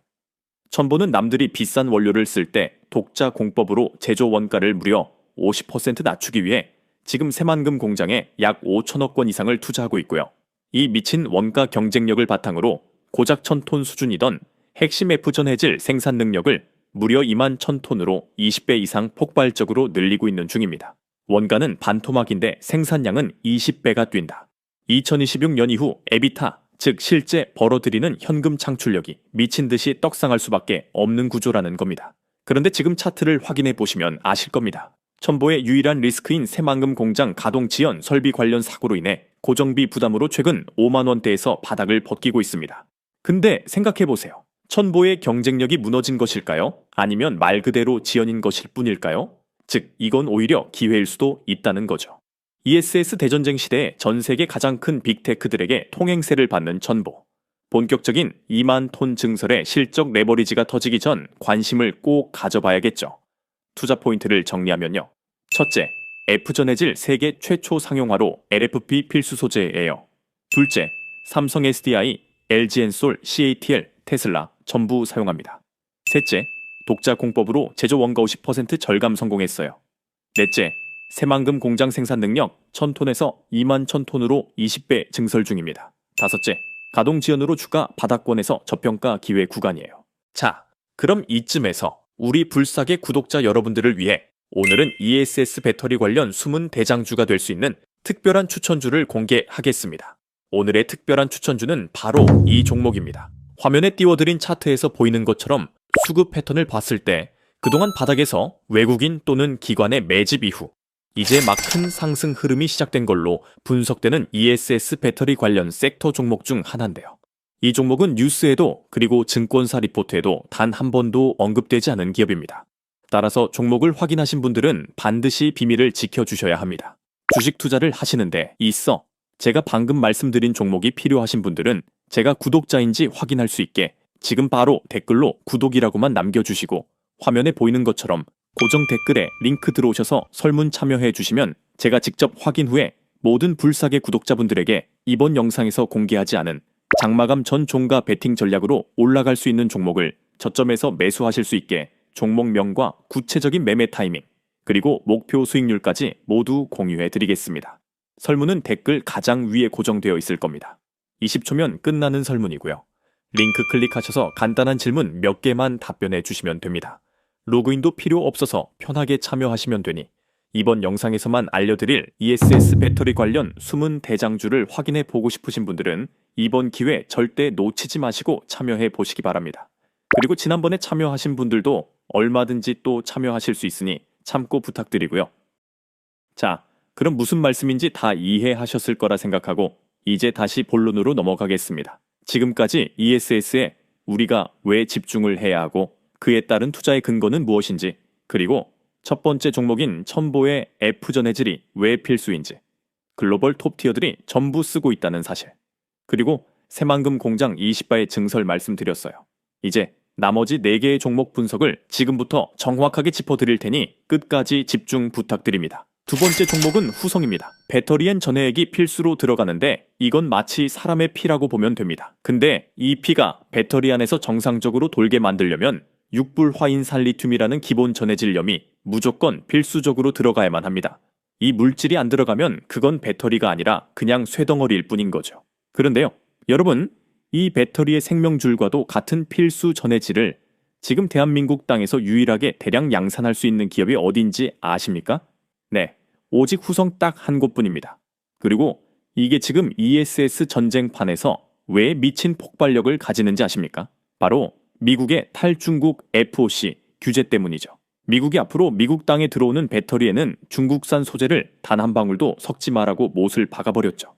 첨보는 남들이 비싼 원료를 쓸 때 독자 공법으로 제조 원가를 무려 50% 낮추기 위해 지금 새만금 공장에 약 5천억 원 이상을 투자하고 있고요. 이 미친 원가 경쟁력을 바탕으로 고작 1000톤 수준이던 핵심 F전 해질 생산 능력을 무려 2만 1000톤으로 20배 이상 폭발적으로 늘리고 있는 중입니다. 원가는 반토막인데 생산량은 20배가 뛴다. 2026년 이후 에비타, 즉 실제 벌어들이는 현금 창출력이 미친 듯이 떡상할 수밖에 없는 구조라는 겁니다. 그런데 지금 차트를 확인해 보시면 아실 겁니다. 첨보의 유일한 리스크인 새만금 공장 가동 지연 설비 관련 사고로 인해 고정비 부담으로 최근 5만 원대에서 바닥을 벗기고 있습니다. 근데 생각해 보세요. 첨보의 경쟁력이 무너진 것일까요? 아니면 말 그대로 지연인 것일 뿐일까요? 즉, 이건 오히려 기회일 수도 있다는 거죠. ESS 대전쟁 시대에 전 세계 가장 큰 빅테크들에게 통행세를 받는 첨보. 본격적인 2만 톤 증설의 실적 레버리지가 터지기 전 관심을 꼭 가져봐야겠죠. 투자 포인트를 정리하면요. 첫째, F전해질 세계 최초 상용화로 LFP 필수 소재예요. 둘째, 삼성 SDI, LG엔솔, CATL, 테슬라 전부 사용합니다. 셋째, 독자 공법으로 제조 원가 50% 절감 성공했어요. 넷째, 새만금 공장 생산 능력 1000톤에서 2만 1000톤으로 20배 증설 중입니다. 다섯째, 가동 지연으로 주가 바닥권에서 저평가 기회 구간이에요. 자, 그럼 이쯤에서 우리 불사계 구독자 여러분들을 위해 오늘은 ESS 배터리 관련 숨은 대장주가 될 수 있는 특별한 추천주를 공개하겠습니다. 오늘의 특별한 추천주는 바로 이 종목입니다. 화면에 띄워드린 차트에서 보이는 것처럼 수급 패턴을 봤을 때 그동안 바닥에서 외국인 또는 기관의 매집 이후 이제 막 큰 상승 흐름이 시작된 걸로 분석되는 ESS 배터리 관련 섹터 종목 중 하나인데요. 이 종목은 뉴스에도 그리고 증권사 리포트에도 단 한 번도 언급되지 않은 기업입니다. 따라서 종목을 확인하신 분들은 반드시 비밀을 지켜주셔야 합니다. 주식 투자를 하시는데 있어 제가 방금 말씀드린 종목이 필요하신 분들은 제가 구독자인지 확인할 수 있게 지금 바로 댓글로 구독이라고만 남겨주시고 화면에 보이는 것처럼 고정 댓글에 링크 들어오셔서 설문 참여해 주시면 제가 직접 확인 후에 모든 불사계 구독자분들에게 이번 영상에서 공개하지 않은 장마감 전 종가 베팅 전략으로 올라갈 수 있는 종목을 저점에서 매수하실 수 있게 종목명과 구체적인 매매 타이밍 그리고 목표 수익률까지 모두 공유해 드리겠습니다. 설문은 댓글 가장 위에 고정되어 있을 겁니다. 20초면 끝나는 설문이고요. 링크 클릭하셔서 간단한 질문 몇 개만 답변해 주시면 됩니다. 로그인도 필요 없어서 편하게 참여하시면 되니 이번 영상에서만 알려드릴 ESS 배터리 관련 숨은 대장주를 확인해 보고 싶으신 분들은 이번 기회 절대 놓치지 마시고 참여해 보시기 바랍니다. 그리고 지난번에 참여하신 분들도 얼마든지 또 참여하실 수 있으니 참고 부탁드리고요. 자, 그럼 무슨 말씀인지 다 이해하셨을 거라 생각하고 이제 다시 본론으로 넘어가겠습니다. 지금까지 ESS에 우리가 왜 집중을 해야 하고 그에 따른 투자의 근거는 무엇인지 그리고 첫 번째 종목인 첨보의 F전해질이 왜 필수인지 글로벌 톱티어들이 전부 쓰고 있다는 사실 그리고 새만금 공장 20바의 증설 말씀드렸어요. 이제 나머지 4개의 종목 분석을 지금부터 정확하게 짚어드릴 테니 끝까지 집중 부탁드립니다. 두 번째 종목은 후성입니다. 배터리엔 전해액이 필수로 들어가는데 이건 마치 사람의 피라고 보면 됩니다. 근데 이 피가 배터리 안에서 정상적으로 돌게 만들려면 육불화인산리튬이라는 기본 전해질염이 무조건 필수적으로 들어가야만 합니다. 이 물질이 안 들어가면 그건 배터리가 아니라 그냥 쇠덩어리일 뿐인 거죠. 그런데요, 여러분, 이 배터리의 생명줄과도 같은 필수 전해질을 지금 대한민국 땅에서 유일하게 대량 양산할 수 있는 기업이 어딘지 아십니까? 네, 오직 후성 딱 한 곳뿐입니다. 그리고 이게 지금 ESS 전쟁판에서 왜 미친 폭발력을 가지는지 아십니까? 바로 미국의 탈중국 FOC 규제 때문이죠. 미국이 앞으로 미국 땅에 들어오는 배터리에는 중국산 소재를 단 한 방울도 섞지 말라고 못을 박아버렸죠.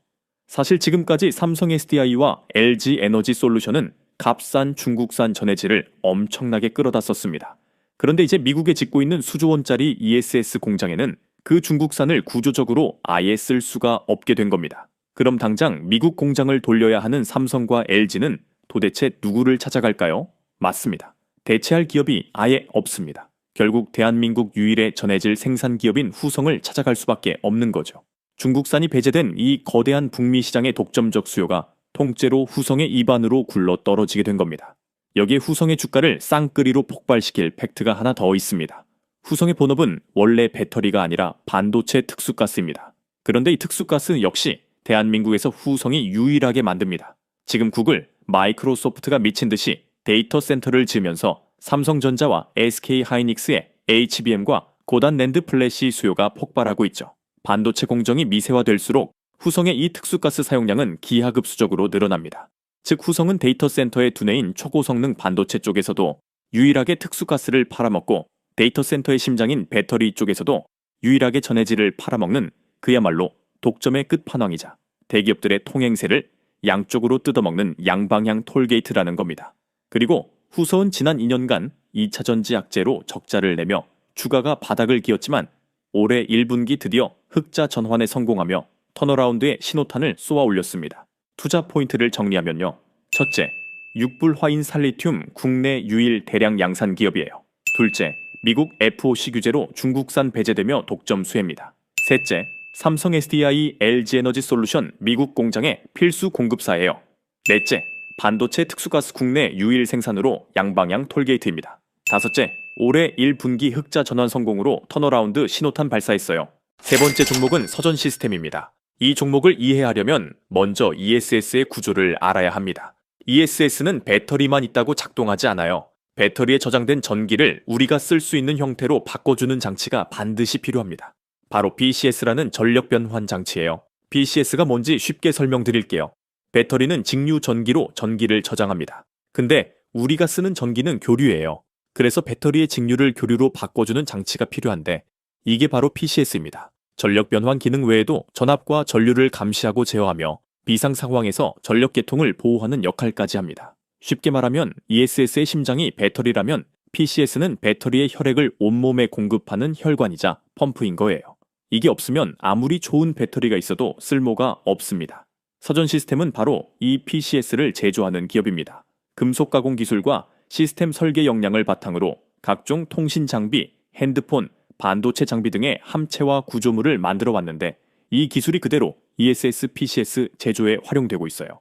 사실 지금까지 삼성 SDI와 LG 에너지 솔루션은 값싼 중국산 전해질을 엄청나게 끌어다 썼습니다. 그런데 이제 미국에 짓고 있는 수조 원짜리 ESS 공장에는 그 중국산을 구조적으로 아예 쓸 수가 없게 된 겁니다. 그럼 당장 미국 공장을 돌려야 하는 삼성과 LG는 도대체 누구를 찾아갈까요? 맞습니다. 대체할 기업이 아예 없습니다. 결국 대한민국 유일의 전해질 생산 기업인 후성을 찾아갈 수밖에 없는 거죠. 중국산이 배제된 이 거대한 북미 시장의 독점적 수요가 통째로 후성의 입안으로 굴러 떨어지게 된 겁니다. 여기에 후성의 주가를 쌍끌이로 폭발시킬 팩트가 하나 더 있습니다. 후성의 본업은 원래 배터리가 아니라 반도체 특수가스입니다. 그런데 이 특수가스 역시 대한민국에서 후성이 유일하게 만듭니다. 지금 구글, 마이크로소프트가 미친 듯이 데이터 센터를 지으면서 삼성전자와 SK하이닉스의 HBM과 고단 낸드 플래시 수요가 폭발하고 있죠. 반도체 공정이 미세화될수록 후성의 이 특수가스 사용량은 기하급수적으로 늘어납니다. 즉 후성은 데이터 센터의 두뇌인 초고성능 반도체 쪽에서도 유일하게 특수가스를 팔아먹고 데이터 센터의 심장인 배터리 쪽에서도 유일하게 전해질을 팔아먹는 그야말로 독점의 끝판왕이자 대기업들의 통행세를 양쪽으로 뜯어먹는 양방향 톨게이트라는 겁니다. 그리고 후성은 지난 2년간 2차전지 악재로 적자를 내며 주가가 바닥을 기었지만 올해 1분기 드디어 흑자 전환에 성공하며 턴어라운드의 신호탄을 쏘아 올렸습니다. 투자 포인트를 정리하면요. 첫째, 육불화인 살리튬 국내 유일 대량 양산 기업이에요. 둘째, 미국 FOC 규제로 중국산 배제되며 독점 수혜입니다. 셋째, 삼성 SDI LG에너지 솔루션 미국 공장의 필수 공급사예요. 넷째, 반도체 특수가스 국내 유일 생산으로 양방향 톨게이트입니다. 다섯째, 올해 1분기 흑자 전환 성공으로 턴어라운드 신호탄 발사했어요. 세 번째 종목은 서전 시스템입니다. 이 종목을 이해하려면 먼저 ESS의 구조를 알아야 합니다. ESS는 배터리만 있다고 작동하지 않아요. 배터리에 저장된 전기를 우리가 쓸 수 있는 형태로 바꿔주는 장치가 반드시 필요합니다. 바로 BCS라는 전력 변환 장치예요. BCS가 뭔지 쉽게 설명드릴게요. 배터리는 직류 전기로 전기를 저장합니다. 근데 우리가 쓰는 전기는 교류예요. 그래서 배터리의 직류를 교류로 바꿔주는 장치가 필요한데 이게 바로 BCS입니다. 전력 변환 기능 외에도 전압과 전류를 감시하고 제어하며 비상 상황에서 전력 계통을 보호하는 역할까지 합니다. 쉽게 말하면 ESS의 심장이 배터리라면 BCS는 배터리의 혈액을 온몸에 공급하는 혈관이자 펌프인 거예요. 이게 없으면 아무리 좋은 배터리가 있어도 쓸모가 없습니다. 서전 시스템은 바로 이 BCS를 제조하는 기업입니다. 금속 가공 기술과 시스템 설계 역량을 바탕으로 각종 통신 장비, 핸드폰, 반도체 장비 등의 함체와 구조물을 만들어 왔는데 이 기술이 그대로 ESS, PCS 제조에 활용되고 있어요.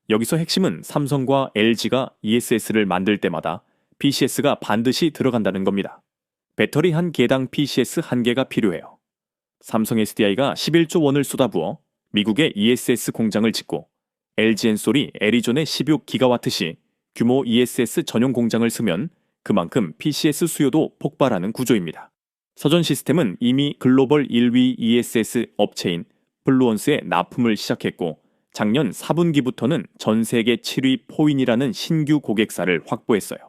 여기서 핵심은 삼성과 LG가 ESS를 만들 때마다 PCS가 반드시 들어간다는 겁니다. 배터리 한 개당 PCS 한 개가 필요해요. 삼성 SDI가 11조 원을 쏟아부어 미국의 ESS 공장을 짓고 LG엔솔이 애리조나의 16기가와트시 규모 ESS 전용 공장을 쓰면 그만큼 PCS 수요도 폭발하는 구조입니다. 서전 시스템은 이미 글로벌 1위 ESS 업체인 플루언스에 납품을 시작했고 작년 4분기부터는 전 세계 7위 포인이라는 신규 고객사를 확보했어요.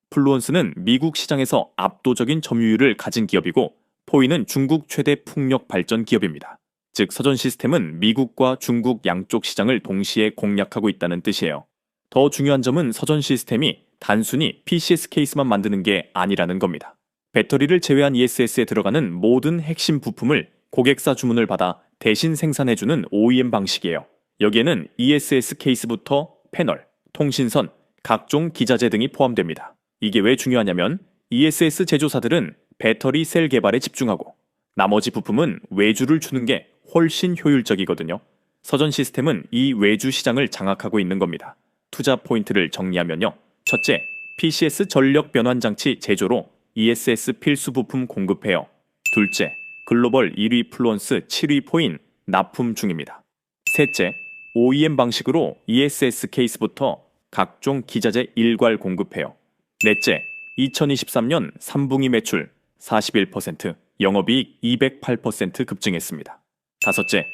플루언스는 미국 시장에서 압도적인 점유율을 가진 기업이고 포인은 중국 최대 풍력 발전 기업입니다. 즉 서전 시스템은 미국과 중국 양쪽 시장을 동시에 공략하고 있다는 뜻이에요. 더 중요한 점은 서전 시스템이 단순히 PCS 케이스만 만드는 게 아니라는 겁니다. 배터리를 제외한 ESS에 들어가는 모든 핵심 부품을 고객사 주문을 받아 대신 생산해주는 OEM 방식이에요. 여기에는 ESS 케이스부터 패널, 통신선, 각종 기자재 등이 포함됩니다. 이게 왜 중요하냐면 ESS 제조사들은 배터리 셀 개발에 집중하고 나머지 부품은 외주를 주는 게 훨씬 효율적이거든요. 서전 시스템은 이 외주 시장을 장악하고 있는 겁니다. 투자 포인트를 정리하면요. 첫째, PCS 전력 변환 장치 제조로 ESS 필수 부품 공급해요. 둘째, 글로벌 1위 플루언스 7위 포인 납품 중입니다. 셋째, OEM 방식으로 ESS 케이스부터 각종 기자재 일괄 공급해요. 넷째, 2023년 3분기 매출 41%, 영업이익 208% 급증했습니다. 다섯째,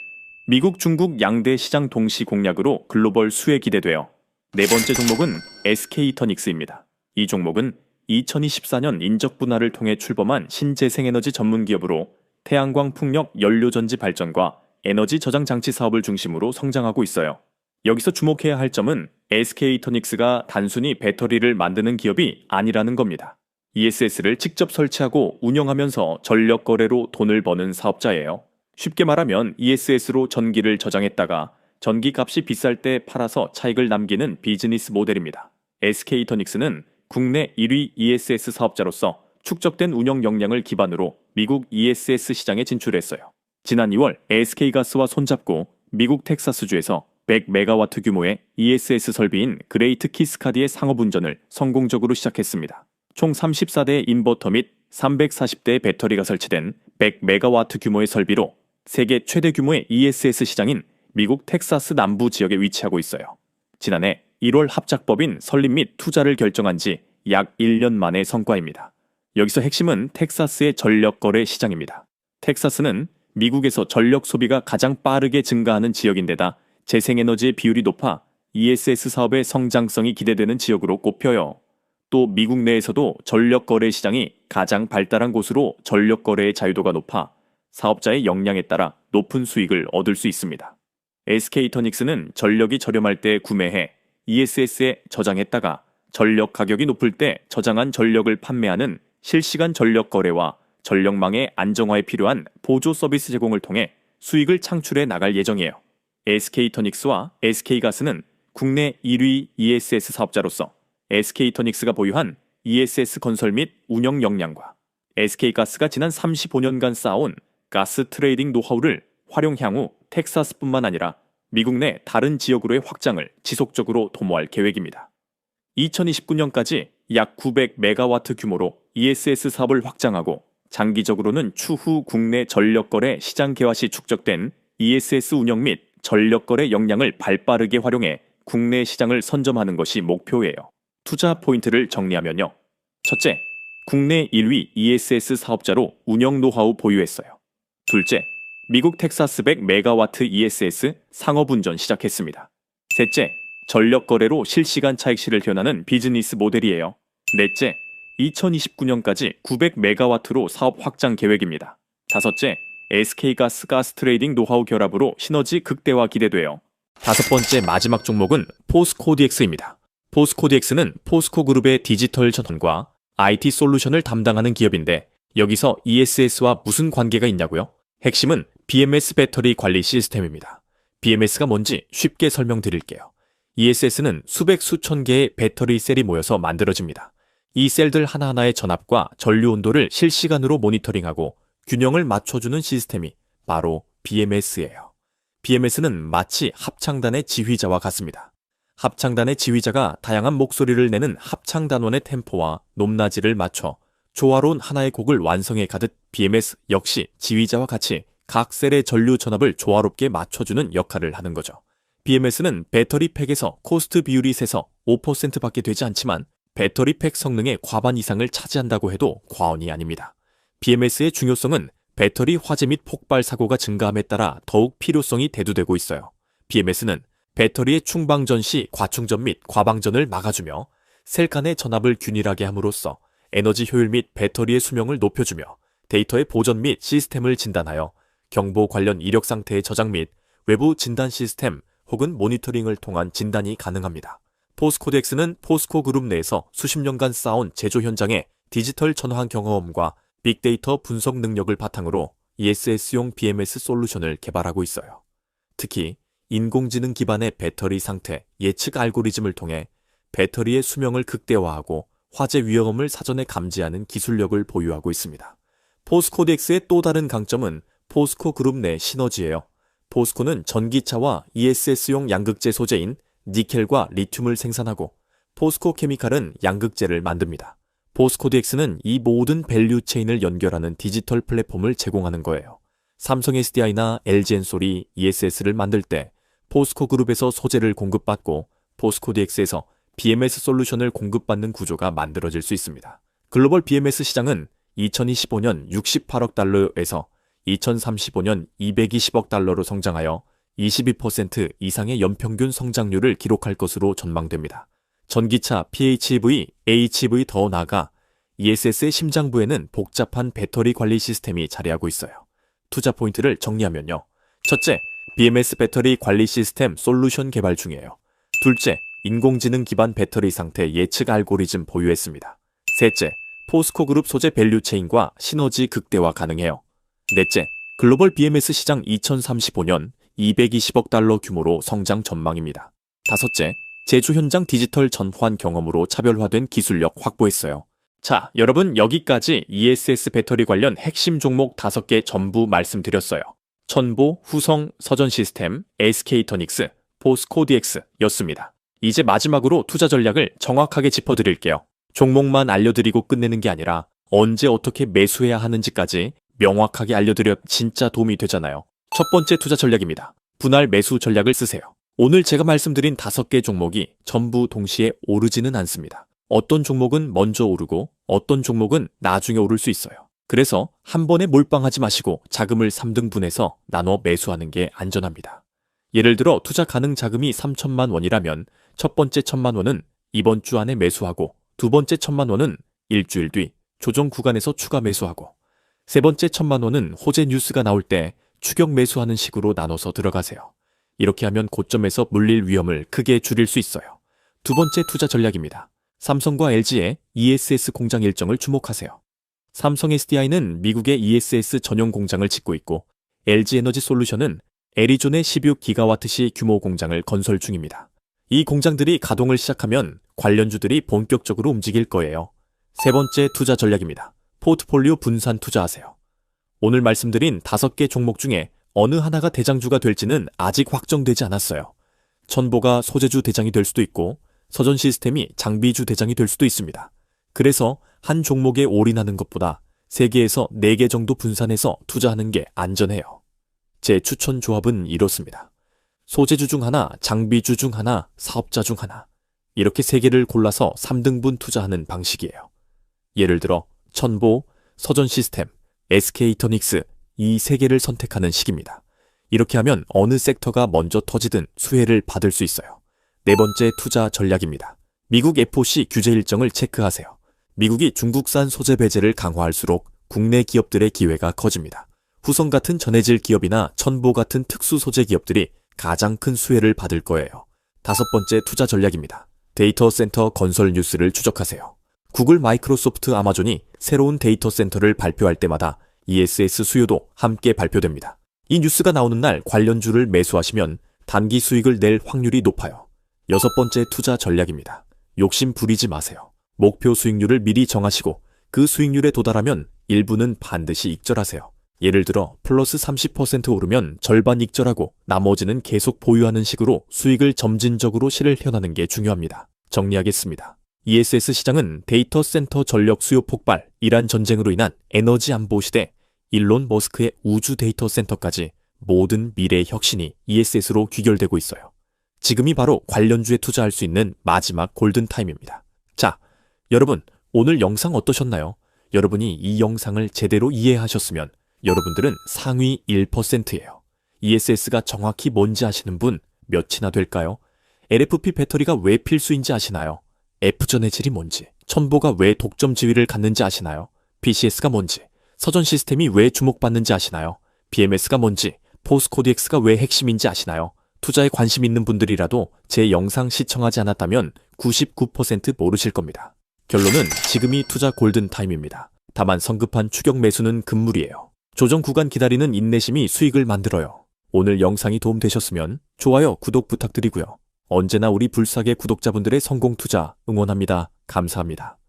미국, 중국 양대 시장 동시 공략으로 글로벌 수혜 기대돼요. 네 번째 종목은 SK이터닉스입니다. 이 종목은 2024년 인적 분할을 통해 출범한 신재생에너지 전문 기업으로 태양광 풍력 연료전지 발전과 에너지 저장 장치 사업을 중심으로 성장하고 있어요. 여기서 주목해야 할 점은 SK이터닉스가 단순히 배터리를 만드는 기업이 아니라는 겁니다. ESS를 직접 설치하고 운영하면서 전력 거래로 돈을 버는 사업자예요. 쉽게 말하면 ESS로 전기를 저장했다가 전기값이 비쌀 때 팔아서 차익을 남기는 비즈니스 모델입니다. SK이터닉스는 국내 1위 ESS 사업자로서 축적된 운영 역량을 기반으로 미국 ESS 시장에 진출했어요. 지난 2월 SK가스와 손잡고 미국 텍사스주에서 100메가와트 규모의 ESS 설비인 그레이트 키스카디의 상업운전을 성공적으로 시작했습니다. 총 34대의 인버터 및 340대의 배터리가 설치된 100메가와트 규모의 설비로 세계 최대 규모의 ESS 시장인 미국 텍사스 남부 지역에 위치하고 있어요. 지난해 1월 합작법인 설립 및 투자를 결정한 지 약 1년 만의 성과입니다. 여기서 핵심은 텍사스의 전력 거래 시장입니다. 텍사스는 미국에서 전력 소비가 가장 빠르게 증가하는 지역인데다 재생에너지의 비율이 높아 ESS 사업의 성장성이 기대되는 지역으로 꼽혀요. 또 미국 내에서도 전력 거래 시장이 가장 발달한 곳으로 전력 거래의 자유도가 높아 사업자의 역량에 따라 높은 수익을 얻을 수 있습니다. SK이터닉스는 전력이 저렴할 때 구매해 ESS에 저장했다가 전력 가격이 높을 때 저장한 전력을 판매하는 실시간 전력 거래와 전력망의 안정화에 필요한 보조 서비스 제공을 통해 수익을 창출해 나갈 예정이에요. SK이터닉스와 SK가스는 국내 1위 ESS 사업자로서 SK이터닉스가 보유한 ESS 건설 및 운영 역량과 SK가스가 지난 35년간 쌓아온 가스 트레이딩 노하우를 활용 향후 텍사스뿐만 아니라 미국 내 다른 지역으로의 확장을 지속적으로 도모할 계획입니다. 2029년까지 약 900메가와트 규모로 ESS 사업을 확장하고 장기적으로는 추후 국내 전력거래 시장 개화 시 축적된 ESS 운영 및 전력거래 역량을 발빠르게 활용해 국내 시장을 선점하는 것이 목표예요. 투자 포인트를 정리하면요. 첫째, 국내 1위 ESS 사업자로 운영 노하우 보유했어요. 둘째, 미국 텍사스 100메가와트 ESS 상업운전 시작했습니다. 셋째, 전력 거래로 실시간 차익 실을 현하는 비즈니스 모델이에요. 넷째, 2029년까지 900메가와트로 사업 확장 계획입니다. 다섯째, SK가스 가스 트레이딩 노하우 결합으로 시너지 극대화 기대돼요. 다섯 번째 마지막 종목은 포스코DX입니다. 포스코DX는 포스코그룹의 디지털 전환과 IT 솔루션을 담당하는 기업인데 여기서 ESS와 무슨 관계가 있냐고요? 핵심은 BMS 배터리 관리 시스템입니다. BMS가 뭔지 쉽게 설명드릴게요. ESS는 수백 수천 개의 배터리 셀이 모여서 만들어집니다. 이 셀들 하나하나의 전압과 전류 온도를 실시간으로 모니터링하고 균형을 맞춰주는 시스템이 바로 BMS예요. BMS는 마치 합창단의 지휘자와 같습니다. 합창단의 지휘자가 다양한 목소리를 내는 합창단원의 템포와 높낮이를 맞춰 조화로운 하나의 곡을 완성해 가듯 BMS 역시 지휘자와 같이 각 셀의 전류 전압을 조화롭게 맞춰주는 역할을 하는 거죠. BMS는 배터리 팩에서 코스트 비율이 세서 5%밖에 되지 않지만 배터리 팩 성능의 과반 이상을 차지한다고 해도 과언이 아닙니다. BMS의 중요성은 배터리 화재 및 폭발 사고가 증가함에 따라 더욱 필요성이 대두되고 있어요. BMS는 배터리의 충방전 시 과충전 및 과방전을 막아주며 셀 간의 전압을 균일하게 함으로써 에너지 효율 및 배터리의 수명을 높여주며 데이터의 보전 및 시스템을 진단하여 경보 관련 이력 상태의 저장 및 외부 진단 시스템 혹은 모니터링을 통한 진단이 가능합니다. 포스코DX는 포스코 그룹 내에서 수십 년간 쌓아온 제조 현장의 디지털 전환 경험과 빅데이터 분석 능력을 바탕으로 ESS용 BMS 솔루션을 개발하고 있어요. 특히 인공지능 기반의 배터리 상태 예측 알고리즘을 통해 배터리의 수명을 극대화하고 화재 위험을 사전에 감지하는 기술력을 보유하고 있습니다. 포스코DX의 또 다른 강점은 포스코 그룹 내 시너지예요. 포스코는 전기차와 ESS용 양극재 소재인 니켈과 리튬을 생산하고 포스코 케미칼은 양극재를 만듭니다. 포스코DX는 이 모든 밸류 체인을 연결하는 디지털 플랫폼을 제공하는 거예요. 삼성 SDI나 LG엔솔이 ESS를 만들 때 포스코 그룹에서 소재를 공급받고 포스코DX에서 BMS 솔루션을 공급받는 구조가 만들어질 수 있습니다. 글로벌 BMS 시장은 2025년 68억 달러에서 2035년 220억 달러로 성장하여 22% 이상의 연평균 성장률을 기록할 것으로 전망됩니다. 전기차 PHEV, HEV 더 나아가 ESS의 심장부에는 복잡한 배터리 관리 시스템이 자리하고 있어요. 투자 포인트를 정리하면요. 첫째, BMS 배터리 관리 시스템 솔루션 개발 중이에요. 둘째, 인공지능 기반 배터리 상태 예측 알고리즘 보유했습니다. 셋째, 포스코 그룹 소재 밸류 체인과 시너지 극대화 가능해요. 넷째, 글로벌 BMS 시장 2035년 220억 달러 규모로 성장 전망입니다. 다섯째, 제조 현장 디지털 전환 경험으로 차별화된 기술력 확보했어요. 자, 여러분 여기까지 ESS 배터리 관련 핵심 종목 5개 전부 말씀드렸어요. 천보, 후성, 서전시스템, SK이터닉스, 포스코DX였습니다. 이제 마지막으로 투자 전략을 정확하게 짚어드릴게요. 종목만 알려드리고 끝내는 게 아니라 언제 어떻게 매수해야 하는지까지 명확하게 알려드려 진짜 도움이 되잖아요. 첫 번째 투자 전략입니다. 분할 매수 전략을 쓰세요. 오늘 제가 말씀드린 5개 종목이 전부 동시에 오르지는 않습니다. 어떤 종목은 먼저 오르고 어떤 종목은 나중에 오를 수 있어요. 그래서 한 번에 몰빵하지 마시고 자금을 3등분해서 나눠 매수하는 게 안전합니다. 예를 들어 투자 가능 자금이 3천만 원이라면 첫 번째 1천만 원은 이번 주 안에 매수하고 두 번째 1천만 원은 일주일 뒤 조정 구간에서 추가 매수하고 세 번째 1천만 원은 호재 뉴스가 나올 때 추격 매수하는 식으로 나눠서 들어가세요. 이렇게 하면 고점에서 물릴 위험을 크게 줄일 수 있어요. 두 번째 투자 전략입니다. 삼성과 LG의 ESS 공장 일정을 주목하세요. 삼성 SDI는 미국의 ESS 전용 공장을 짓고 있고 LG에너지솔루션은 애리조네 16기가와트시 규모 공장을 건설 중입니다. 이 공장들이 가동을 시작하면 관련주들이 본격적으로 움직일 거예요. 세 번째 투자 전략입니다. 포트폴리오 분산 투자하세요. 오늘 말씀드린 5개 종목 중에 어느 하나가 대장주가 될지는 아직 확정되지 않았어요. 첨보가 소재주 대장이 될 수도 있고 서전 시스템이 장비주 대장이 될 수도 있습니다. 그래서 한 종목에 올인하는 것보다 3개에서 4개 정도 분산해서 투자하는 게 안전해요. 제 추천 조합은 이렇습니다. 소재주 중 하나, 장비주 중 하나, 사업자 중 하나. 이렇게 3개를 골라서 3등분 투자하는 방식이에요. 예를 들어 첨보, 서전 시스템, SK이터닉스 이 3개를 선택하는 식입니다. 이렇게 하면 어느 섹터가 먼저 터지든 수혜를 받을 수 있어요. 네 번째 투자 전략입니다. 미국 FOC 규제 일정을 체크하세요. 미국이 중국산 소재 배제를 강화할수록 국내 기업들의 기회가 커집니다. 후성 같은 전해질 기업이나 첨보 같은 특수 소재 기업들이 가장 큰 수혜를 받을 거예요. 5번째 투자 전략입니다. 데이터 센터 건설 뉴스를 추적하세요. 구글, 마이크로소프트, 아마존이 새로운 데이터 센터를 발표할 때마다 ESS 수요도 함께 발표됩니다. 이 뉴스가 나오는 날 관련주를 매수하시면 단기 수익을 낼 확률이 높아요. 6번째 투자 전략입니다. 욕심 부리지 마세요. 목표 수익률을 미리 정하시고 그 수익률에 도달하면 일부는 반드시 익절하세요. 예를 들어 플러스 30% 오르면 절반 익절하고 나머지는 계속 보유하는 식으로 수익을 점진적으로 실현하는 게 중요합니다. 정리하겠습니다. ESS 시장은 데이터 센터 전력 수요 폭발, 이란 전쟁으로 인한 에너지 안보 시대, 일론 머스크의 우주 데이터 센터까지 모든 미래의 혁신이 ESS로 귀결되고 있어요. 지금이 바로 관련주에 투자할 수 있는 마지막 골든타임입니다. 자, 여러분 오늘 영상 어떠셨나요? 여러분이 이 영상을 제대로 이해하셨으면 여러분들은 상위 1%예요. ESS가 정확히 뭔지 아시는 분 몇이나 될까요? LFP 배터리가 왜 필수인지 아시나요? F전해질이 뭔지, 첨보가 왜 독점 지위를 갖는지 아시나요? PCS가 뭔지, 서전 시스템이 왜 주목받는지 아시나요? BMS가 뭔지, 포스코디엑스가 왜 핵심인지 아시나요? 투자에 관심 있는 분들이라도 제 영상 시청하지 않았다면 99% 모르실 겁니다. 결론은 지금이 투자 골든타임입니다. 다만 성급한 추격 매수는 금물이에요. 조정 구간 기다리는 인내심이 수익을 만들어요. 오늘 영상이 도움되셨으면 좋아요, 구독 부탁드리고요. 언제나 우리 불사계 구독자분들의 성공 투자 응원합니다. 감사합니다.